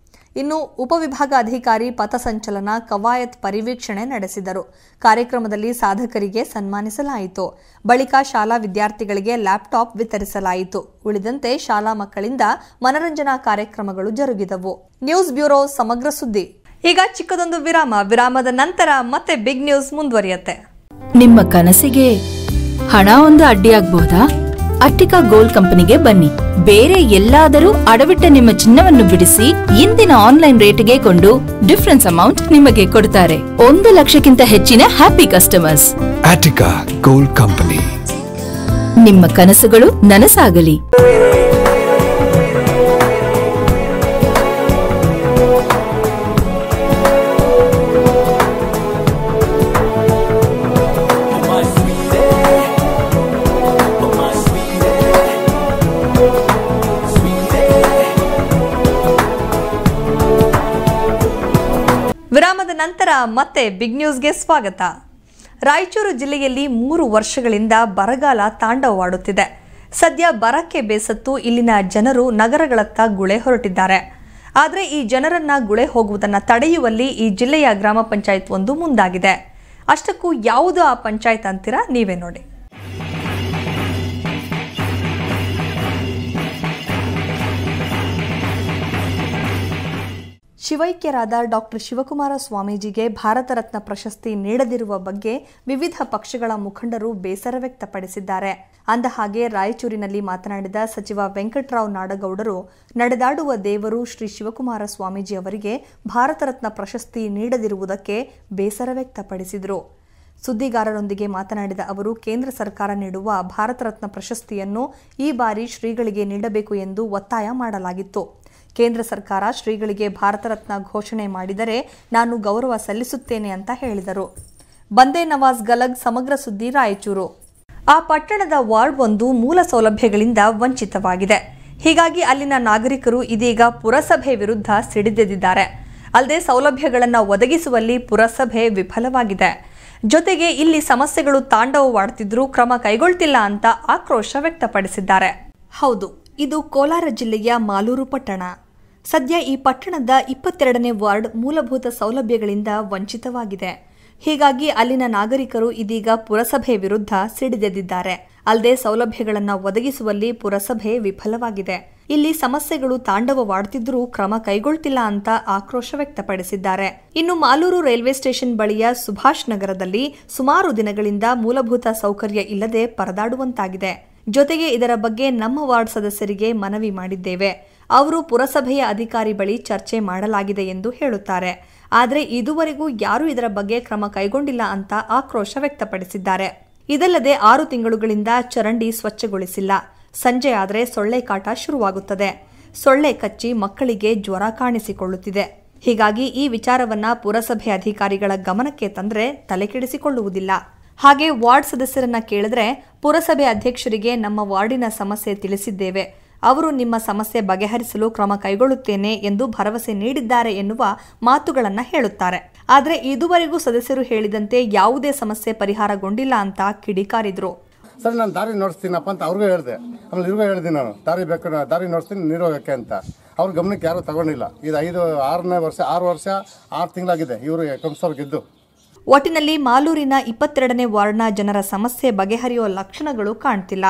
[SPEAKER 1] ಇನ್ನು ಉಪವಿಭಾಗಾಧಿಕಾರಿ ಪಥಸಂಚಲನ, ಕವಾಯತ್ ಪರಿವೀಕ್ಷಣೆ ನಡೆಸಿದರು. ಕಾರ್ಯಕ್ರಮದಲ್ಲಿ ಸಾಧಕರಿಗೆ ಸನ್ಮಾನಿಸಲಾಯಿತು. ಬಳಿಕ ಶಾಲಾ ವಿದ್ಯಾರ್ಥಿಗಳಿಗೆ ಲ್ಯಾಪ್ಟಾಪ್ ವಿತರಿಸಲಾಯಿತು. ಉಳಿದಂತೆ ಶಾಲಾ ಮಕ್ಕಳಿಂದ ಮನರಂಜನಾ ಕಾರ್ಯಕ್ರಮಗಳು ಜರುಗಿದವು. ನ್ಯೂಸ್ ಬ್ಯೂರೋ ಸಮಗ್ರ ಸುದ್ದಿ. ಈಗ ಚಿಕ್ಕದೊಂದು ವಿರಾಮ. ವಿರಾಮದ ನಂತರ ಮತ್ತೆ ಬಿಗ್ ನ್ಯೂಸ್ ಮುಂದುವರಿಯುತ್ತೆ.
[SPEAKER 2] ನಿಮ್ಮ ಕನಸಿಗೆ ಹಣ ಒಂದು ಅಡ್ಡಿಯಾಗಬಹುದಾ? ಅಟ್ಟಿಕಾ ಗೋಲ್ಡ್ ಕಂಪನಿಗೆ ಬನ್ನಿ. ಬೇರೆ ಎಲ್ಲಾದರೂ ಅಡವಿಟ್ಟ ನಿಮ್ಮ ಚಿನ್ನವನ್ನು ಬಿಡಿಸಿ ಇಂದಿನ ಆನ್ಲೈನ್ ರೇಟ್ಗೆ ಕೊಂಡು ಡಿಫರೆನ್ಸ್ ಅಮೌಂಟ್ ನಿಮಗೆ ಕೊಡ್ತಾರೆ. 1 ಲಕ್ಷಕ್ಕಿಂತ ಹೆಚ್ಚಿನ happy customers.
[SPEAKER 3] Attica gold company.
[SPEAKER 2] ನಿಮ್ಮ ಕನಸುಗಳು ನನಸಾಗಲಿ.
[SPEAKER 1] ವಿರಾಮದ ನಂತರ ಮತ್ತೆ ಬಿಗ್ ನ್ಯೂಸ್ಗೆ ಸ್ವಾಗತ. ರಾಯಚೂರು ಜಿಲ್ಲೆಯಲ್ಲಿ 3 ವರ್ಷಗಳಿಂದ ಬರಗಾಲ ತಾಂಡವವಾಡುತ್ತಿದೆ. ಸದ್ಯ ಬರಕ್ಕೆ ಬೇಸತ್ತು ಇಲ್ಲಿನ ಜನರು ನಗರಗಳತ್ತ ಗುಳೆ ಹೊರಟಿದ್ದಾರೆ. ಆದರೆ ಈ ಜನರನ್ನ ಗುಳೆ ಹೋಗುವುದನ್ನು ತಡೆಯುವಲ್ಲಿ ಈ ಜಿಲ್ಲೆಯ ಗ್ರಾಮ ಪಂಚಾಯತ್ ಒಂದು ಮುಂದಾಗಿದೆ. ಅಷ್ಟಕ್ಕೂ ಯಾವುದು ಆ ಪಂಚಾಯತ್ ಅಂತೀರಾ? ನೀವೇ ನೋಡಿ. ಶಿವೈಕ್ಯರಾದ ಡಾಕ್ಟರ್ ಶಿವಕುಮಾರ ಸ್ವಾಮೀಜಿಗೆ ಭಾರತ ರತ್ನ ಪ್ರಶಸ್ತಿ ನೀಡದಿರುವ ಬಗ್ಗೆ ವಿವಿಧ ಪಕ್ಷಗಳ ಮುಖಂಡರು ಬೇಸರ ವ್ಯಕ್ತಪಡಿಸಿದ್ದಾರೆ. ಅಂದಹಾಗೆ ರಾಯಚೂರಿನಲ್ಲಿ ಮಾತನಾಡಿದ ಸಚಿವ ವೆಂಕಟರಾವ್ ನಾಡಗೌಡರು, ನಡೆದಾಡುವ ದೇವರು ಶ್ರೀ ಶಿವಕುಮಾರ ಸ್ವಾಮೀಜಿ ಅವರಿಗೆ ಭಾರತ ರತ್ನ ಪ್ರಶಸ್ತಿ ನೀಡದಿರುವುದಕ್ಕೆ ಬೇಸರ ವ್ಯಕ್ತಪಡಿಸಿದರು. ಸುದ್ದಿಗಾರರೊಂದಿಗೆ ಮಾತನಾಡಿದ ಅವರು, ಕೇಂದ್ರ ಸರ್ಕಾರ ನೀಡುವ ಭಾರತ ರತ್ನ ಪ್ರಶಸ್ತಿಯನ್ನು ಈ ಬಾರಿ ಶ್ರೀಗಳಿಗೆ ನೀಡಬೇಕು ಎಂದು ಒತ್ತಾಯ ಮಾಡಲಾಗಿತ್ತು. ಕೇಂದ್ರ ಸರ್ಕಾರ ಶ್ರೀಗಳಿಗೆ ಭಾರತ ರತ್ನ ಘೋಷಣೆ ಮಾಡಿದರೆ ನಾನು ಗೌರವ ಸಲ್ಲಿಸುತ್ತೇನೆ ಅಂತ ಹೇಳಿದರು. ಬಂದೇ ನವಾಜ್ ಗಲಗ್, ಸಮಗ್ರ ಸುದ್ದಿ, ರಾಯಚೂರು. ಆ ಪಟ್ಟಣದ ವಾರ್ಡ್ ಒಂದು ಮೂಲ ಸೌಲಭ್ಯಗಳಿಂದ ವಂಚಿತವಾಗಿದೆ. ಹೀಗಾಗಿ ಅಲ್ಲಿನ ನಾಗರಿಕರು ಇದೀಗ ಪುರಸಭೆ ವಿರುದ್ಧ ಸಿಡಿದೆದ್ದಿದ್ದಾರೆ. ಅಲ್ಲದೆ ಸೌಲಭ್ಯಗಳನ್ನು ಒದಗಿಸುವಲ್ಲಿ ಪುರಸಭೆ ವಿಫಲವಾಗಿದೆ. ಜೊತೆಗೆ ಇಲ್ಲಿ ಸಮಸ್ಯೆಗಳು ತಾಂಡವವಾಡುತ್ತಿದ್ರೂ ಕ್ರಮ ಕೈಗೊಳ್ತಿಲ್ಲ ಅಂತ ಆಕ್ರೋಶ ವ್ಯಕ್ತಪಡಿಸಿದ್ದಾರೆ. ಹೌದು, ಇದು ಕೋಲಾರ ಜಿಲ್ಲೆಯ ಮಾಲೂರು ಪಟ್ಟಣ. ಸದ್ಯ ಈ ಪಟ್ಟಣದ 22ನೇ ವಾರ್ಡ್ ಮೂಲಭೂತ ಸೌಲಭ್ಯಗಳಿಂದ ವಂಚಿತವಾಗಿದೆ. ಹೀಗಾಗಿ ಅಲ್ಲಿನ ನಾಗರಿಕರು ಇದೀಗ ಪುರಸಭೆ ವಿರುದ್ಧ ಸಿಡಿದೆದ್ದಿದ್ದಾರೆ. ಅಲ್ಲದೆ ಸೌಲಭ್ಯಗಳನ್ನು ಒದಗಿಸುವಲ್ಲಿ ಪುರಸಭೆ ವಿಫಲವಾಗಿದೆ. ಇಲ್ಲಿ ಸಮಸ್ಯೆಗಳು ತಾಂಡವವಾಡುತ್ತಿದ್ದರೂ ಕ್ರಮ ಕೈಗೊಳ್ತಿಲ್ಲ ಅಂತ ಆಕ್ರೋಶ ವ್ಯಕ್ತಪಡಿಸಿದ್ದಾರೆ. ಇನ್ನು ಮಾಲೂರು ರೈಲ್ವೆ ಸ್ಟೇಷನ್ ಬಳಿಯ ಸುಭಾಷ್ ನಗರದಲ್ಲಿ ಸುಮಾರು ದಿನಗಳಿಂದ ಮೂಲಭೂತ ಸೌಕರ್ಯ ಇಲ್ಲದೆ ಪರದಾಡುವಂತಾಗಿದೆ. ಜೊತೆಗೆ ಇದರ ಬಗ್ಗೆ ನಮ್ಮ ವಾರ್ಡ್ ಸದಸ್ಯರಿಗೆ ಮನವಿ ಮಾಡಿದ್ದೇವೆ. ಅವರು ಪುರಸಭೆಯ ಅಧಿಕಾರಿ ಬಳಿ ಚರ್ಚೆ ಮಾಡಲಾಗಿದೆ ಎಂದು ಹೇಳುತ್ತಾರೆ. ಆದರೆ ಇದುವರೆಗೂ ಯಾರೂ ಇದರ ಬಗ್ಗೆ ಕ್ರಮ ಕೈಗೊಂಡಿಲ್ಲ ಅಂತ ಆಕ್ರೋಶ ವ್ಯಕ್ತಪಡಿಸಿದ್ದಾರೆ. ಇದಲ್ಲದೆ 6 ತಿಂಗಳುಗಳಿಂದ ಚರಂಡಿ ಸ್ವಚ್ಛಗೊಳಿಸಿಲ್ಲ. ಸಂಜೆ ಆದರೆ ಸೊಳ್ಳೆ ಕಾಟ ಶುರುವಾಗುತ್ತದೆ. ಸೊಳ್ಳೆ ಕಚ್ಚಿ ಮಕ್ಕಳಿಗೆ ಜ್ವರ ಕಾಣಿಸಿಕೊಳ್ಳುತ್ತಿದೆ. ಹೀಗಾಗಿ ಈ ವಿಚಾರವನ್ನ ಪುರಸಭೆ ಅಧಿಕಾರಿಗಳ ಗಮನಕ್ಕೆ ತಂದರೆ ತಲೆಕೆಡಿಸಿಕೊಳ್ಳುವುದಿಲ್ಲ. ಹಾಗೆ ವಾರ್ಡ್ ಸದಸ್ಯರನ್ನ ಕೇಳಿದ್ರೆ ಪುರಸಭೆ ಅಧ್ಯಕ್ಷರಿಗೆ ನಮ್ಮ ವಾರ್ಡಿನ ಸಮಸ್ಯೆ ತಿಳಿಸಿದ್ದೇವೆ, ಅವರು ನಿಮ್ಮ ಸಮಸ್ಯೆ ಬಗೆಹರಿಸಲು ಕ್ರಮ ಕೈಗೊಳ್ಳುತ್ತೇನೆ ಎಂದು ಭರವಸೆ ನೀಡಿದ್ದಾರೆ ಎನ್ನುವ ಮಾತುಗಳನ್ನು ಹೇಳುತ್ತಾರೆ. ಆದರೆ ಇದುವರೆಗೂ ಸದಸ್ಯರು ಹೇಳಿದಂತೆ ಯಾವುದೇ ಸಮಸ್ಯೆ ಪರಿಹಾರಗೊಂಡಿಲ್ಲ ಅಂತ ಕಿಡಿಕಾರಿದ್ರು.
[SPEAKER 4] ಸರ್, ನಾನು ದಾರಿ ನೋಡಿಸ್ತೀನಪ್ಪ ಅಂತ ಅವ್ರಿಗೂ ಹೇಳಿದೆ. ಆಮೇಲೆ ಇವ್ರಿಗೂ ಹೇಳಿದೆ, ನಾನು ದಾರಿ ನೋಡಿಸ್ತೀನಿ ನೀರು ಹೋಗಕ್ಕೆ ಅಂತ. ಅವ್ರ ಗಮನಕ್ಕೆ ಯಾರೂ ತಗೊಂಡಿಲ್ಲ. ಇದು 6 ವರ್ಷ 6 ತಿಂಗಳಾಗಿದೆ ಇವರು ಕೌನ್ಸಿಲರ್ ಗೆದ್ದು.
[SPEAKER 1] ಒಟ್ಟಿನಲ್ಲಿ ಮಾಲೂರಿನ 22ನೇ ವಾರ್ಡ್ನ ಜನರ ಸಮಸ್ಯೆ ಬಗೆಹರಿಯುವ ಲಕ್ಷಣಗಳು ಕಾಣ್ತಿಲ್ಲ.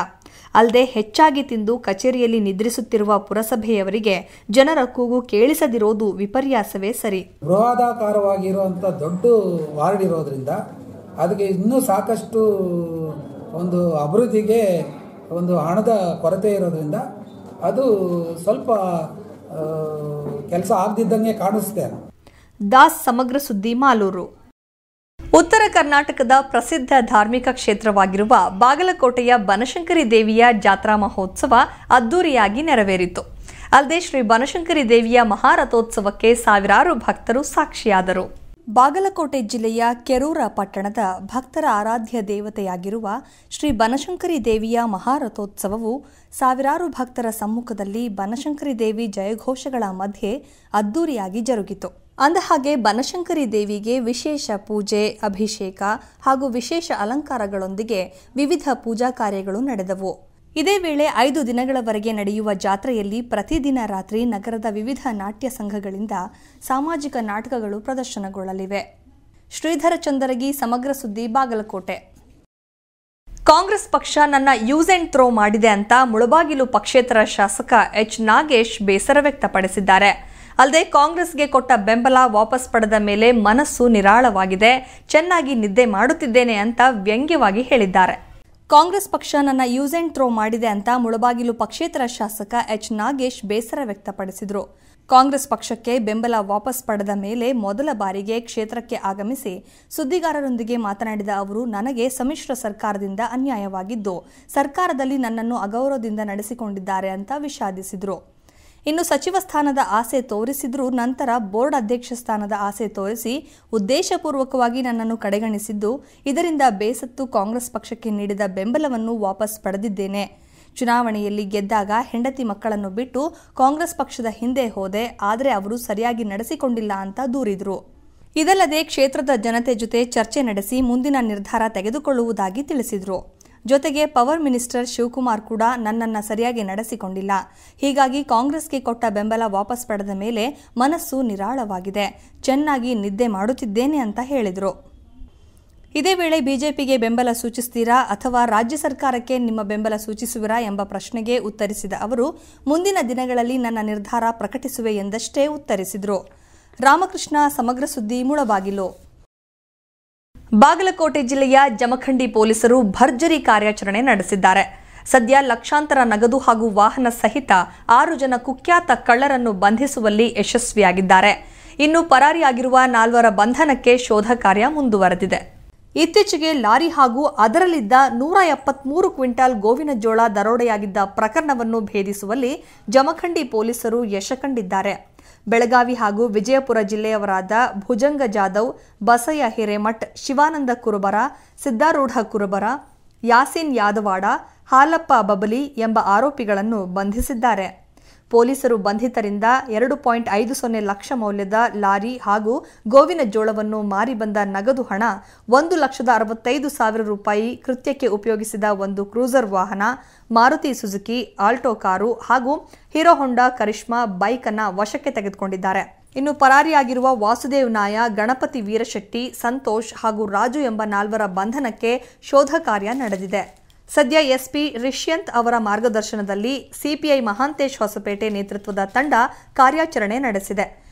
[SPEAKER 1] ಅಲ್ಲದೆ ಹೆಚ್ಚಾಗಿ ತಿಂದು ಕಚೇರಿಯಲ್ಲಿ ನಿದ್ರಿಸುತ್ತಿರುವ ಪುರಸಭೆಯವರಿಗೆ ಜನರ ಕೂಗು ಕೇಳಿಸದಿರೋದು ವಿಪರ್ಯಾಸವೇ ಸರಿ.
[SPEAKER 5] ಬೃಹದಾಕಾರವಾಗಿರುವಂಥ ದೊಡ್ಡ ವಾರ್ಡ್ ಇರೋದ್ರಿಂದ ಅದಕ್ಕೆ ಇನ್ನೂ ಸಾಕಷ್ಟು ಒಂದು ಅಭಿವೃದ್ಧಿಗೆ ಒಂದು ಹಣದ ಕೊರತೆ ಇರೋದ್ರಿಂದ ಅದು ಸ್ವಲ್ಪ ಕೆಲಸ ಆಗದಿದ್ದಂಗೆ ಕಾಣಿಸುತ್ತೆ.
[SPEAKER 1] ದಾಸ್ ಸಮಗ್ರ ಸುದ್ದಿ ಮಾಲೂರು. ಉತ್ತರ ಕರ್ನಾಟಕದ ಪ್ರಸಿದ್ಧ ಧಾರ್ಮಿಕ ಕ್ಷೇತ್ರವಾಗಿರುವ ಬಾಗಲಕೋಟೆಯ ಬನಶಂಕರಿ ದೇವಿಯ ಜಾತ್ರಾ ಮಹೋತ್ಸವ ಅದ್ದೂರಿಯಾಗಿ ನೆರವೇರಿತು. ಅಲ್ಲದೆ ಶ್ರೀ ಬನಶಂಕರಿ ದೇವಿಯ ಮಹಾರಥೋತ್ಸವಕ್ಕೆ ಸಾವಿರಾರು ಭಕ್ತರು ಸಾಕ್ಷಿಯಾದರು. ಬಾಗಲಕೋಟೆ ಜಿಲ್ಲೆಯ ಕೆರೂರ ಪಟ್ಟಣದ ಭಕ್ತರ ಆರಾಧ್ಯ ದೇವತೆಯಾಗಿರುವ ಶ್ರೀ ಬನಶಂಕರಿ ದೇವಿಯ ಮಹಾರಥೋತ್ಸವವು ಸಾವಿರಾರು ಭಕ್ತರ ಸಮ್ಮುಖದಲ್ಲಿ ಬನಶಂಕರಿ ದೇವಿ ಜಯಘೋಷಗಳ ಮಧ್ಯೆ ಅದ್ದೂರಿಯಾಗಿ ಜರುಗಿತು. ಅಂದಹಾಗೆ ಬನಶಂಕರಿ ದೇವಿಗೆ ವಿಶೇಷ ಪೂಜೆ, ಅಭಿಷೇಕ ಹಾಗೂ ವಿಶೇಷ ಅಲಂಕಾರಗಳೊಂದಿಗೆ ವಿವಿಧ ಪೂಜಾ ಕಾರ್ಯಗಳು ನಡೆದವು. ಇದೇ ವೇಳೆ 5 ದಿನಗಳವರೆಗೆ ನಡೆಯುವ ಜಾತ್ರೆಯಲ್ಲಿ ಪ್ರತಿದಿನ ರಾತ್ರಿ ನಗರದ ವಿವಿಧ ನಾಟ್ಯ ಸಂಘಗಳಿಂದ ಸಾಮಾಜಿಕ ನಾಟಕಗಳು ಪ್ರದರ್ಶನಗೊಳ್ಳಲಿವೆ. ಶ್ರೀಧರ ಚಂದರಗಿ, ಸಮಗ್ರ ಸುದ್ದಿ, ಬಾಗಲಕೋಟೆ. ಕಾಂಗ್ರೆಸ್ ಪಕ್ಷ ನನ್ನ ಯೂಸ್ ಅಂಡ್ ಥ್ರೋ ಮಾಡಿದೆ ಅಂತ ಮುಳಬಾಗಿಲು ಪಕ್ಷೇತರ ಶಾಸಕ ಎಚ್ ನಾಗೇಶ್ ಬೇಸರ ವ್ಯಕ್ತಪಡಿಸಿದ್ದಾರೆ. ಅಲ್ಲದೆ ಕಾಂಗ್ರೆಸ್ಗೆ ಕೊಟ್ಟ ಬೆಂಬಲ ವಾಪಸ್ ಪಡೆದ ಮೇಲೆ ಮನಸ್ಸು ನಿರಾಳವಾಗಿದೆ, ಚೆನ್ನಾಗಿ ನಿದ್ದೆ ಮಾಡುತ್ತಿದ್ದೇನೆ ಅಂತ ವ್ಯಂಗ್ಯವಾಗಿ ಹೇಳಿದ್ದಾರೆ. ಕಾಂಗ್ರೆಸ್ ಪಕ್ಷ ನನ್ನ ಯೂಸ್ ಅಂಡ್ ಥ್ರೋ ಮಾಡಿದೆ ಅಂತ ಮುಳಬಾಗಿಲು ಪಕ್ಷೇತರ ಶಾಸಕ ಎಚ್ ನಾಗೇಶ್ ಬೇಸರ ವ್ಯಕ್ತಪಡಿಸಿದರು. ಕಾಂಗ್ರೆಸ್ ಪಕ್ಷಕ್ಕೆ ಬೆಂಬಲ ವಾಪಸ್ ಪಡೆದ ಮೇಲೆ ಮೊದಲ ಬಾರಿಗೆ ಕ್ಷೇತ್ರಕ್ಕೆ ಆಗಮಿಸಿ ಸುದ್ದಿಗಾರರೊಂದಿಗೆ ಮಾತನಾಡಿದ ಅವರು, ನನಗೆ ಸಮ್ಮಿಶ್ರ ಸರ್ಕಾರದಿಂದ ಅನ್ಯಾಯವಾಗಿದ್ದು ಸರ್ಕಾರದಲ್ಲಿ ನನ್ನನ್ನು ಅಗೌರವದಿಂದ ನಡೆಸಿಕೊಂಡಿದ್ದಾರೆ ಅಂತ ವಿಷಾದಿಸಿದರು. ಇನ್ನು ಸಚಿವ ಸ್ಥಾನದ ಆಸೆ ತೋರಿಸಿದ್ರೂ ನಂತರ ಬೋರ್ಡ್ ಅಧ್ಯಕ್ಷ ಸ್ಥಾನದ ಆಸೆ ತೋರಿಸಿ ಉದ್ದೇಶಪೂರ್ವಕವಾಗಿ ನನ್ನನ್ನು ಕಡೆಗಣಿಸಿದ್ದು, ಇದರಿಂದ ಬೇಸತ್ತು ಕಾಂಗ್ರೆಸ್ ಪಕ್ಷಕ್ಕೆ ನೀಡಿದ ಬೆಂಬಲವನ್ನು ವಾಪಸ್ ಪಡೆದಿದ್ದೇನೆ. ಚುನಾವಣೆಯಲ್ಲಿ ಗೆದ್ದಾಗ ಹೆಂಡತಿ ಮಕ್ಕಳನ್ನು ಬಿಟ್ಟು ಕಾಂಗ್ರೆಸ್ ಪಕ್ಷದ ಹಿಂದೆ ಹೋದೆ, ಆದರೆ ಅವರು ಸರಿಯಾಗಿ ನಡೆಸಿಕೊಂಡಿಲ್ಲ ಅಂತ ದೂರಿದರು. ಇದಲ್ಲದೆ ಕ್ಷೇತ್ರದ ಜನತೆ ಜೊತೆ ಚರ್ಚೆ ನಡೆಸಿ ಮುಂದಿನ ನಿರ್ಧಾರ ತೆಗೆದುಕೊಳ್ಳುವುದಾಗಿ ತಿಳಿಸಿದರು. ಜೊತೆಗೆ ಪವರ್ ಮಿನಿಸ್ಟರ್ ಶಿವಕುಮಾರ್ ಕೂಡ ನನ್ನನ್ನು ಸರಿಯಾಗಿ ನಡೆಸಿಕೊಂಡಿಲ್ಲ, ಹೀಗಾಗಿ ಕಾಂಗ್ರೆಸ್ಗೆ ಕೊಟ್ಟ ಬೆಂಬಲ ವಾಪಸ್ ಪಡೆದ ಮೇಲೆ ಮನಸ್ಸು ನಿರಾಳವಾಗಿದೆ, ಚೆನ್ನಾಗಿ ನಿದ್ದೆ ಮಾಡುತ್ತಿದ್ದೇನೆ ಅಂತ ಹೇಳಿದರು. ಇದೇ ವೇಳೆ ಬಿಜೆಪಿಗೆ ಬೆಂಬಲ ಸೂಚಿಸುತ್ತೀರಾ ಅಥವಾ ರಾಜ್ಯ ಸರ್ಕಾರಕ್ಕೆ ನಿಮ್ಮ ಬೆಂಬಲ ಸೂಚಿಸುವಿರಾ ಎಂಬ ಪ್ರಶ್ನೆಗೆ ಉತ್ತರಿಸಿದ ಅವರು, ಮುಂದಿನ ದಿನಗಳಲ್ಲಿ ನನ್ನ ನಿರ್ಧಾರ ಪ್ರಕಟಿಸುವೆ ಎಂದಷ್ಟೇ ಉತ್ತರಿಸಿದರು. ರಾಮಕೃಷ್ಣ, ಸಮಗ್ರ ಸುದ್ದಿ, ಮುಳಬಾಗಿಲು. ಬಾಗಲಕೋಟೆ ಜಿಲ್ಲೆಯ ಜಮಖಂಡಿ ಪೊಲೀಸರು ಭರ್ಜರಿ ಕಾರ್ಯಾಚರಣೆ ನಡೆಸಿದ್ದಾರೆ. ಸದ್ಯ ಲಕ್ಷಾಂತರ ನಗದು ಹಾಗೂ ವಾಹನ ಸಹಿತ 6 ಜನ ಕುಖ್ಯಾತ ಕಳ್ಳರನ್ನು ಬಂಧಿಸುವಲ್ಲಿ ಯಶಸ್ವಿಯಾಗಿದ್ದಾರೆ. ಇನ್ನು ಪರಾರಿಯಾಗಿರುವ 4 ಬಂಧನಕ್ಕೆ ಶೋಧ ಕಾರ್ಯ ಮುಂದುವರೆದಿದೆ. ಇತ್ತೀಚೆಗೆ ಲಾರಿ ಹಾಗೂ ಅದರಲ್ಲಿದ್ದ 173 ಕ್ವಿಂಟಾಲ್ ಗೋವಿನ ಜೋಳ ದರೋಡೆಯಾಗಿದ್ದ ಪ್ರಕರಣವನ್ನು ಭೇದಿಸುವಲ್ಲಿ ಜಮಖಂಡಿ ಪೊಲೀಸರು ಯಶ ಕಂಡಿದ್ದಾರೆ. ಬೆಳಗಾವಿ ಹಾಗೂ ವಿಜಯಪುರ ಜಿಲ್ಲೆಯವರಾದ ಭುಜಂಗ ಜಾಧವ್, ಬಸಯ್ಯ ಹಿರೇಮಠ್, ಶಿವಾನಂದ ಕುರುಬರ, ಸಿದ್ದಾರೂಢ ಕುರುಬರ, ಯಾಸೀನ್ ಯಾದವಾಡ, ಹಾಲಪ್ಪ ಬಬಲಿ ಎಂಬ ಆರೋಪಿಗಳನ್ನು ಬಂಧಿಸಿದ್ದಾರೆ. ಪೊಲೀಸರು ಬಂಧಿತರಿಂದ 2.50 ಲಕ್ಷ ಮೌಲ್ಯದ ಲಾರಿ ಹಾಗೂ ಗೋವಿನ ಜೋಳವನ್ನು ಮಾರಿ ಬಂದ ನಗದು ಹಣ 1,65,000 ರೂಪಾಯಿ, ಕೃತ್ಯಕ್ಕೆ ಉಪಯೋಗಿಸಿದ ಒಂದು ಕ್ರೂಸರ್ ವಾಹನ, ಮಾರುತಿ ಸುಜುಕಿ ಆಲ್ಟೋ ಕಾರು ಹಾಗೂ ಹೀರೋ ಹೊಂಡಾ ಕರಿಷ್ಮಾ ಬೈಕ್ ಅನ್ನು ವಶಕ್ಕೆ ತೆಗೆದುಕೊಂಡಿದ್ದಾರೆ. ಇನ್ನು ಪರಾರಿಯಾಗಿರುವ ವಾಸುದೇವ್ ನಾಯ, ಗಣಪತಿ ವೀರಶೆಟ್ಟಿ, ಸಂತೋಷ್ ಹಾಗೂ ರಾಜು ಎಂಬ 4 ಬಂಧನಕ್ಕೆ ಶೋಧ ಕಾರ್ಯ ನಡೆದಿದೆ. ಸದ್ಯ ಎಸ್ಪಿ ರಿಷ್ಯಂತ್ ಅವರ ಮಾರ್ಗದರ್ಶನದಲ್ಲಿ ಸಿಪಿಐ ಮಹಾಂತೇಶ್ ಹೊಸಪೇಟೆ ನೇತೃತ್ವದ ತಂಡ ಕಾರ್ಯಾಚರಣೆ ನಡೆಸಿದೆ.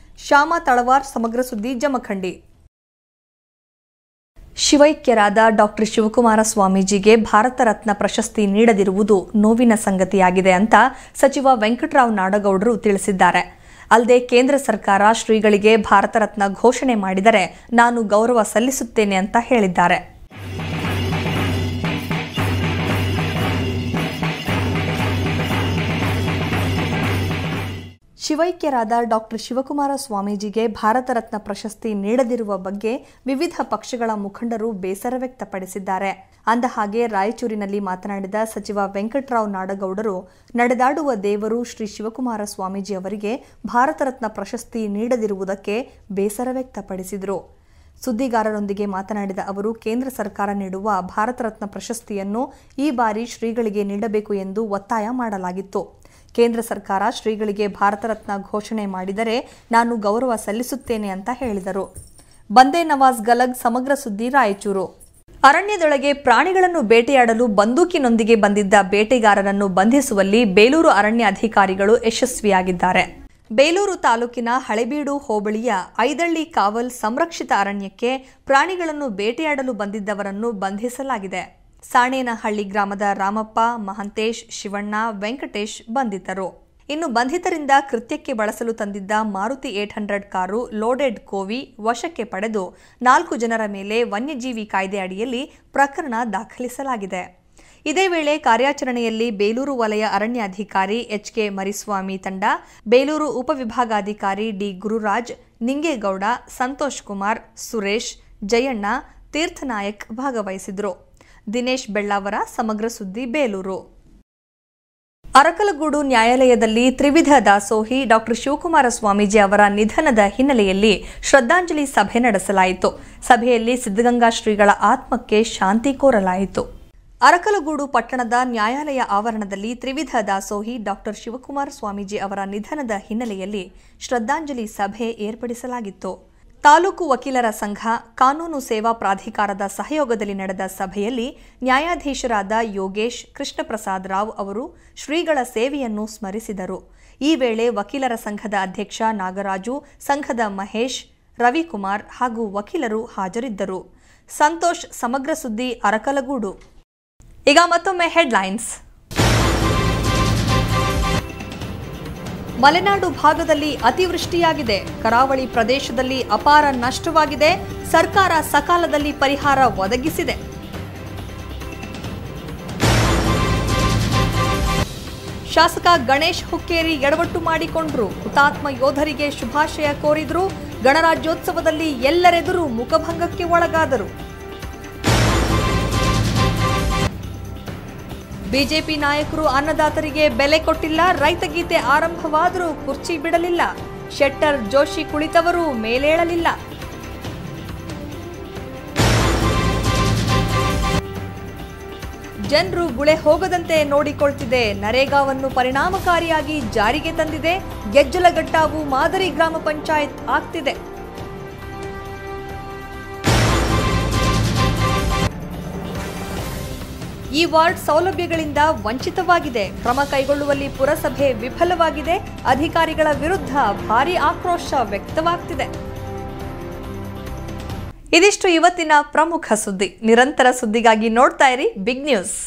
[SPEAKER 1] ಶ್ಯಾಮ ತಳವಾರ್, ಸಮಗ್ರ ಸುದ್ದಿ, ಜಮಖಂಡಿ. ಶಿವೈಕ್ಯರಾದ ಡಾಕ್ಟರ್ ಶಿವಕುಮಾರ ಸ್ವಾಮೀಜಿಗೆ ಭಾರತ ರತ್ನ ಪ್ರಶಸ್ತಿ ನೀಡದಿರುವುದು ನೋವಿನ ಸಂಗತಿಯಾಗಿದೆ ಅಂತ ಸಚಿವ ವೆಂಕಟರಾವ್ ನಾಡಗೌಡರು ತಿಳಿಸಿದ್ದಾರೆ. ಅಲ್ಲದೆ ಕೇಂದ್ರ ಸರ್ಕಾರ ಶ್ರೀಗಳಿಗೆ ಭಾರತ ರತ್ನ ಘೋಷಣೆ ಮಾಡಿದರೆ ನಾನು ಗೌರವ ಸಲ್ಲಿಸುತ್ತೇನೆ ಅಂತ ಹೇಳಿದ್ದಾರೆ. ಶಿವೈಕ್ಯರಾದ ಡಾಕ್ಟರ್ ಶಿವಕುಮಾರ ಸ್ವಾಮೀಜಿಗೆ ಭಾರತ ರತ್ನ ಪ್ರಶಸ್ತಿ ನೀಡದಿರುವ ಬಗ್ಗೆ ವಿವಿಧ ಪಕ್ಷಗಳ ಮುಖಂಡರು ಬೇಸರ ವ್ಯಕ್ತಪಡಿಸಿದ್ದಾರೆ. ಅಂದಹಾಗೆ ರಾಯಚೂರಿನಲ್ಲಿ ಮಾತನಾಡಿದ ಸಚಿವ ವೆಂಕಟರಾವ್ ನಾಡಗೌಡರು, ನಡೆದಾಡುವ ದೇವರು ಶ್ರೀ ಶಿವಕುಮಾರ ಸ್ವಾಮೀಜಿ ಅವರಿಗೆ ಭಾರತ ರತ್ನ ಪ್ರಶಸ್ತಿ ನೀಡದಿರುವುದಕ್ಕೆ ಬೇಸರ ವ್ಯಕ್ತಪಡಿಸಿದರು. ಸುದ್ದಿಗಾರರೊಂದಿಗೆ ಮಾತನಾಡಿದ ಅವರು, ಕೇಂದ್ರ ಸರ್ಕಾರ ನೀಡುವ ಭಾರತ ರತ್ನ ಪ್ರಶಸ್ತಿಯನ್ನು ಈ ಬಾರಿ ಶ್ರೀಗಳಿಗೆ ನೀಡಬೇಕು ಎಂದು ಒತ್ತಾಯ ಮಾಡಲಾಗಿತ್ತು. ಕೇಂದ್ರ ಸರ್ಕಾರ ಶ್ರೀಗಳಿಗೆ ಭಾರತ ರತ್ನ ಘೋಷಣೆ ಮಾಡಿದರೆ ನಾನು ಗೌರವ ಸಲ್ಲಿಸುತ್ತೇನೆ ಅಂತ ಹೇಳಿದರು. ಬಂದೇ ನವಾಜ್ ಗಲಗ್, ಸಮಗ್ರ ಸುದ್ದಿ, ರಾಯಚೂರು. ಅರಣ್ಯದೊಳಗೆ ಪ್ರಾಣಿಗಳನ್ನು ಬೇಟೆಯಾಡಲು ಬಂದೂಕಿನೊಂದಿಗೆ ಬಂದಿದ್ದ ಬೇಟೆಗಾರರನ್ನು ಬಂಧಿಸುವಲ್ಲಿ ಬೇಲೂರು ಅರಣ್ಯ ಅಧಿಕಾರಿಗಳು ಯಶಸ್ವಿಯಾಗಿದ್ದಾರೆ. ಬೇಲೂರು ತಾಲೂಕಿನ ಹಳೆಬೀಡು ಹೋಬಳಿಯ ಐದಳ್ಳಿ ಕಾವಲ್ ಸಂರಕ್ಷಿತ ಅರಣ್ಯಕ್ಕೆ ಪ್ರಾಣಿಗಳನ್ನು ಬೇಟೆಯಾಡಲು ಬಂದಿದ್ದವರನ್ನು ಬಂಧಿಸಲಾಗಿದೆ. ಸಾಣೇನಹಳ್ಳಿ ಗ್ರಾಮದ ರಾಮಪ್ಪ, ಮಹಂತೇಶ್, ಶಿವಣ್ಣ, ವೆಂಕಟೇಶ್ ಬಂಧಿತರು. ಇನ್ನು ಬಂಧಿತರಿಂದ ಕೃತ್ಯಕ್ಕೆ ಬಳಸಲು ತಂದಿದ್ದ ಮಾರುತಿ 800 ಕಾರು, ಲೋಡೆಡ್ ಕೋವಿ ವಶಕ್ಕೆ ಪಡೆದು 4 ಜನರ ಮೇಲೆ ವನ್ಯಜೀವಿ ಕಾಯ್ದೆ ಅಡಿಯಲ್ಲಿ ಪ್ರಕರಣ ದಾಖಲಿಸಲಾಗಿದೆ. ಇದೇ ವೇಳೆ ಕಾರ್ಯಾಚರಣೆಯಲ್ಲಿ ಬೇಲೂರು ವಲಯ ಅರಣ್ಯ ಅಧಿಕಾರಿ ಎಚ್ಕೆ ಮರಿಸ್ವಾಮಿ ತಂಡ, ಬೇಲೂರು ಉಪವಿಭಾಗಾಧಿಕಾರಿ ಡಿ ಗುರುರಾಜ್, ನಿಂಗೇಗೌಡ, ಸಂತೋಷ್ ಕುಮಾರ್, ಸುರೇಶ್, ಜಯಣ್ಣ, ತೀರ್ಥನಾಯಕ್ ಭಾಗವಹಿಸಿದ್ರು. ದಿನೇಶ್ ಬೆಳ್ಳಾವರ, ಸಮಗ್ರ ಸುದ್ದಿ, ಬೇಲೂರು. ಅರಕಲಗೂಡು ನ್ಯಾಯಾಲಯದಲ್ಲಿ ತ್ರಿವಿಧ ದಾಸೋಹಿ ಡಾಕ್ಟರ್ ಶಿವಕುಮಾರ ಸ್ವಾಮೀಜಿ ಅವರ ನಿಧನದ ಹಿನ್ನೆಲೆಯಲ್ಲಿ ಶ್ರದ್ಧಾಂಜಲಿ ಸಭೆ ನಡೆಸಲಾಯಿತು. ಸಭೆಯಲ್ಲಿ ಸಿದ್ಧಗಂಗಾ ಶ್ರೀಗಳ ಆತ್ಮಕ್ಕೆ ಶಾಂತಿ ಕೋರಲಾಯಿತು. ಅರಕಲಗೂಡು ಪಟ್ಟಣದ ನ್ಯಾಯಾಲಯ ಆವರಣದಲ್ಲಿ ತ್ರಿವಿಧ ದಾಸೋಹಿ ಡಾಕ್ಟರ್ ಶಿವಕುಮಾರ ಸ್ವಾಮೀಜಿ ಅವರ ನಿಧನದ ಹಿನ್ನೆಲೆಯಲ್ಲಿ ಶ್ರದ್ಧಾಂಜಲಿ ಸಭೆ ಏರ್ಪಡಿಸಲಾಗಿತ್ತು. ತಾಲೂಕು ವಕೀಲರ ಸಂಘ, ಕಾನೂನು ಸೇವಾ ಪ್ರಾಧಿಕಾರದ ಸಹಯೋಗದಲ್ಲಿ ನಡೆದ ಸಭೆಯಲ್ಲಿ ನ್ಯಾಯಾಧೀಶರಾದ ಯೋಗೇಶ್, ಕೃಷ್ಣಪ್ರಸಾದ್ ರಾವ್ ಅವರು ಶ್ರೀಗಳ ಸೇವೆಯನ್ನು ಸ್ಮರಿಸಿದರು. ಈ ವೇಳೆ ವಕೀಲರ ಸಂಘದ ಅಧ್ಯಕ್ಷ ನಾಗರಾಜು, ಸಂಘದ ಮಹೇಶ್, ರವಿಕುಮಾರ್ ಹಾಗೂ ವಕೀಲರು ಹಾಜರಿದ್ದರು. ಸಂತೋಷ್, ಸಮಗ್ರ ಸುದ್ದಿ, ಅರಕಲಗೂಡು. ಈಗ ಮತ್ತೊಮ್ಮೆ ಹೆಡ್ಲೈನ್ಸ್. ಮಲೆನಾಡು ಭಾಗದಲ್ಲಿ ಅತಿವೃಷ್ಟಿಯಾಗಿದೆ. ಕರಾವಳಿ ಪ್ರದೇಶದಲ್ಲಿ ಅಪಾರ ನಷ್ಟವಾಗಿದೆ. ಸರ್ಕಾರ ಸಕಾಲದಲ್ಲಿ ಪರಿಹಾರ ಒದಗಿಸಿದೆ. ಶಾಸಕ ಗಣೇಶ್ ಹುಕ್ಕೇರಿ ಎಡವಟ್ಟು ಮಾಡಿಕೊಂಡ್ರು. ಹುತಾತ್ಮ ಯೋಧರಿಗೆ ಶುಭಾಶಯ ಕೋರಿದ್ರು. ಗಣರಾಜ್ಯೋತ್ಸವದಲ್ಲಿ ಎಲ್ಲರೆದುರು ಮುಖಭಂಗಕ್ಕೆ ಒಳಗಾದರು. ಬಿಜೆಪಿ ನಾಯಕರು ಅನ್ನದಾತರಿಗೆ ಬೆಲೆ ಕೊಟ್ಟಿಲ್ಲ. ರೈತಗೀತೆ ಆರಂಭವಾದರೂ ಕುರ್ಚಿ ಬಿಡಲಿಲ್ಲ. ಶೆಟ್ಟರ್, ಜೋಶಿ ಕುಳಿತವರು ಮೇಲೇಳಲಿಲ್ಲ. ಜನರು ಗುಳೆ ಹೋಗದಂತೆ ನೋಡಿಕೊಳ್ತಿದೆ. ನರೇಗಾವನ್ನು ಪರಿಣಾಮಕಾರಿಯಾಗಿ ಜಾರಿಗೆ ತಂದಿದೆ. ಗೆಜ್ಜಲಘಟ್ಟಾವು ಮಾದರಿ ಗ್ರಾಮ ಪಂಚಾಯತ್ ಆಗ್ತಿದೆ. ಈ ವಾರ್ಡ್ ಸೌಲಭ್ಯಗಳಿಂದ ವಂಚಿತವಾಗಿದೆ. ಕ್ರಮ ಕೈಗೊಳ್ಳುವಲ್ಲಿ ಪುರಸಭೆ ವಿಫಲವಾಗಿದೆ. ಅಧಿಕಾರಿಗಳ ವಿರುದ್ಧ ಭಾರೀ ಆಕ್ರೋಶ ವ್ಯಕ್ತವಾಗ್ತಿದೆ. ಇದಿಷ್ಟು ಇವತ್ತಿನ ಪ್ರಮುಖ ಸುದ್ದಿ. ನಿರಂತರ ಸುದ್ದಿಗಾಗಿ ನೋಡ್ತಾ ಇರಿ ಬಿಗ್ ನ್ಯೂಸ್.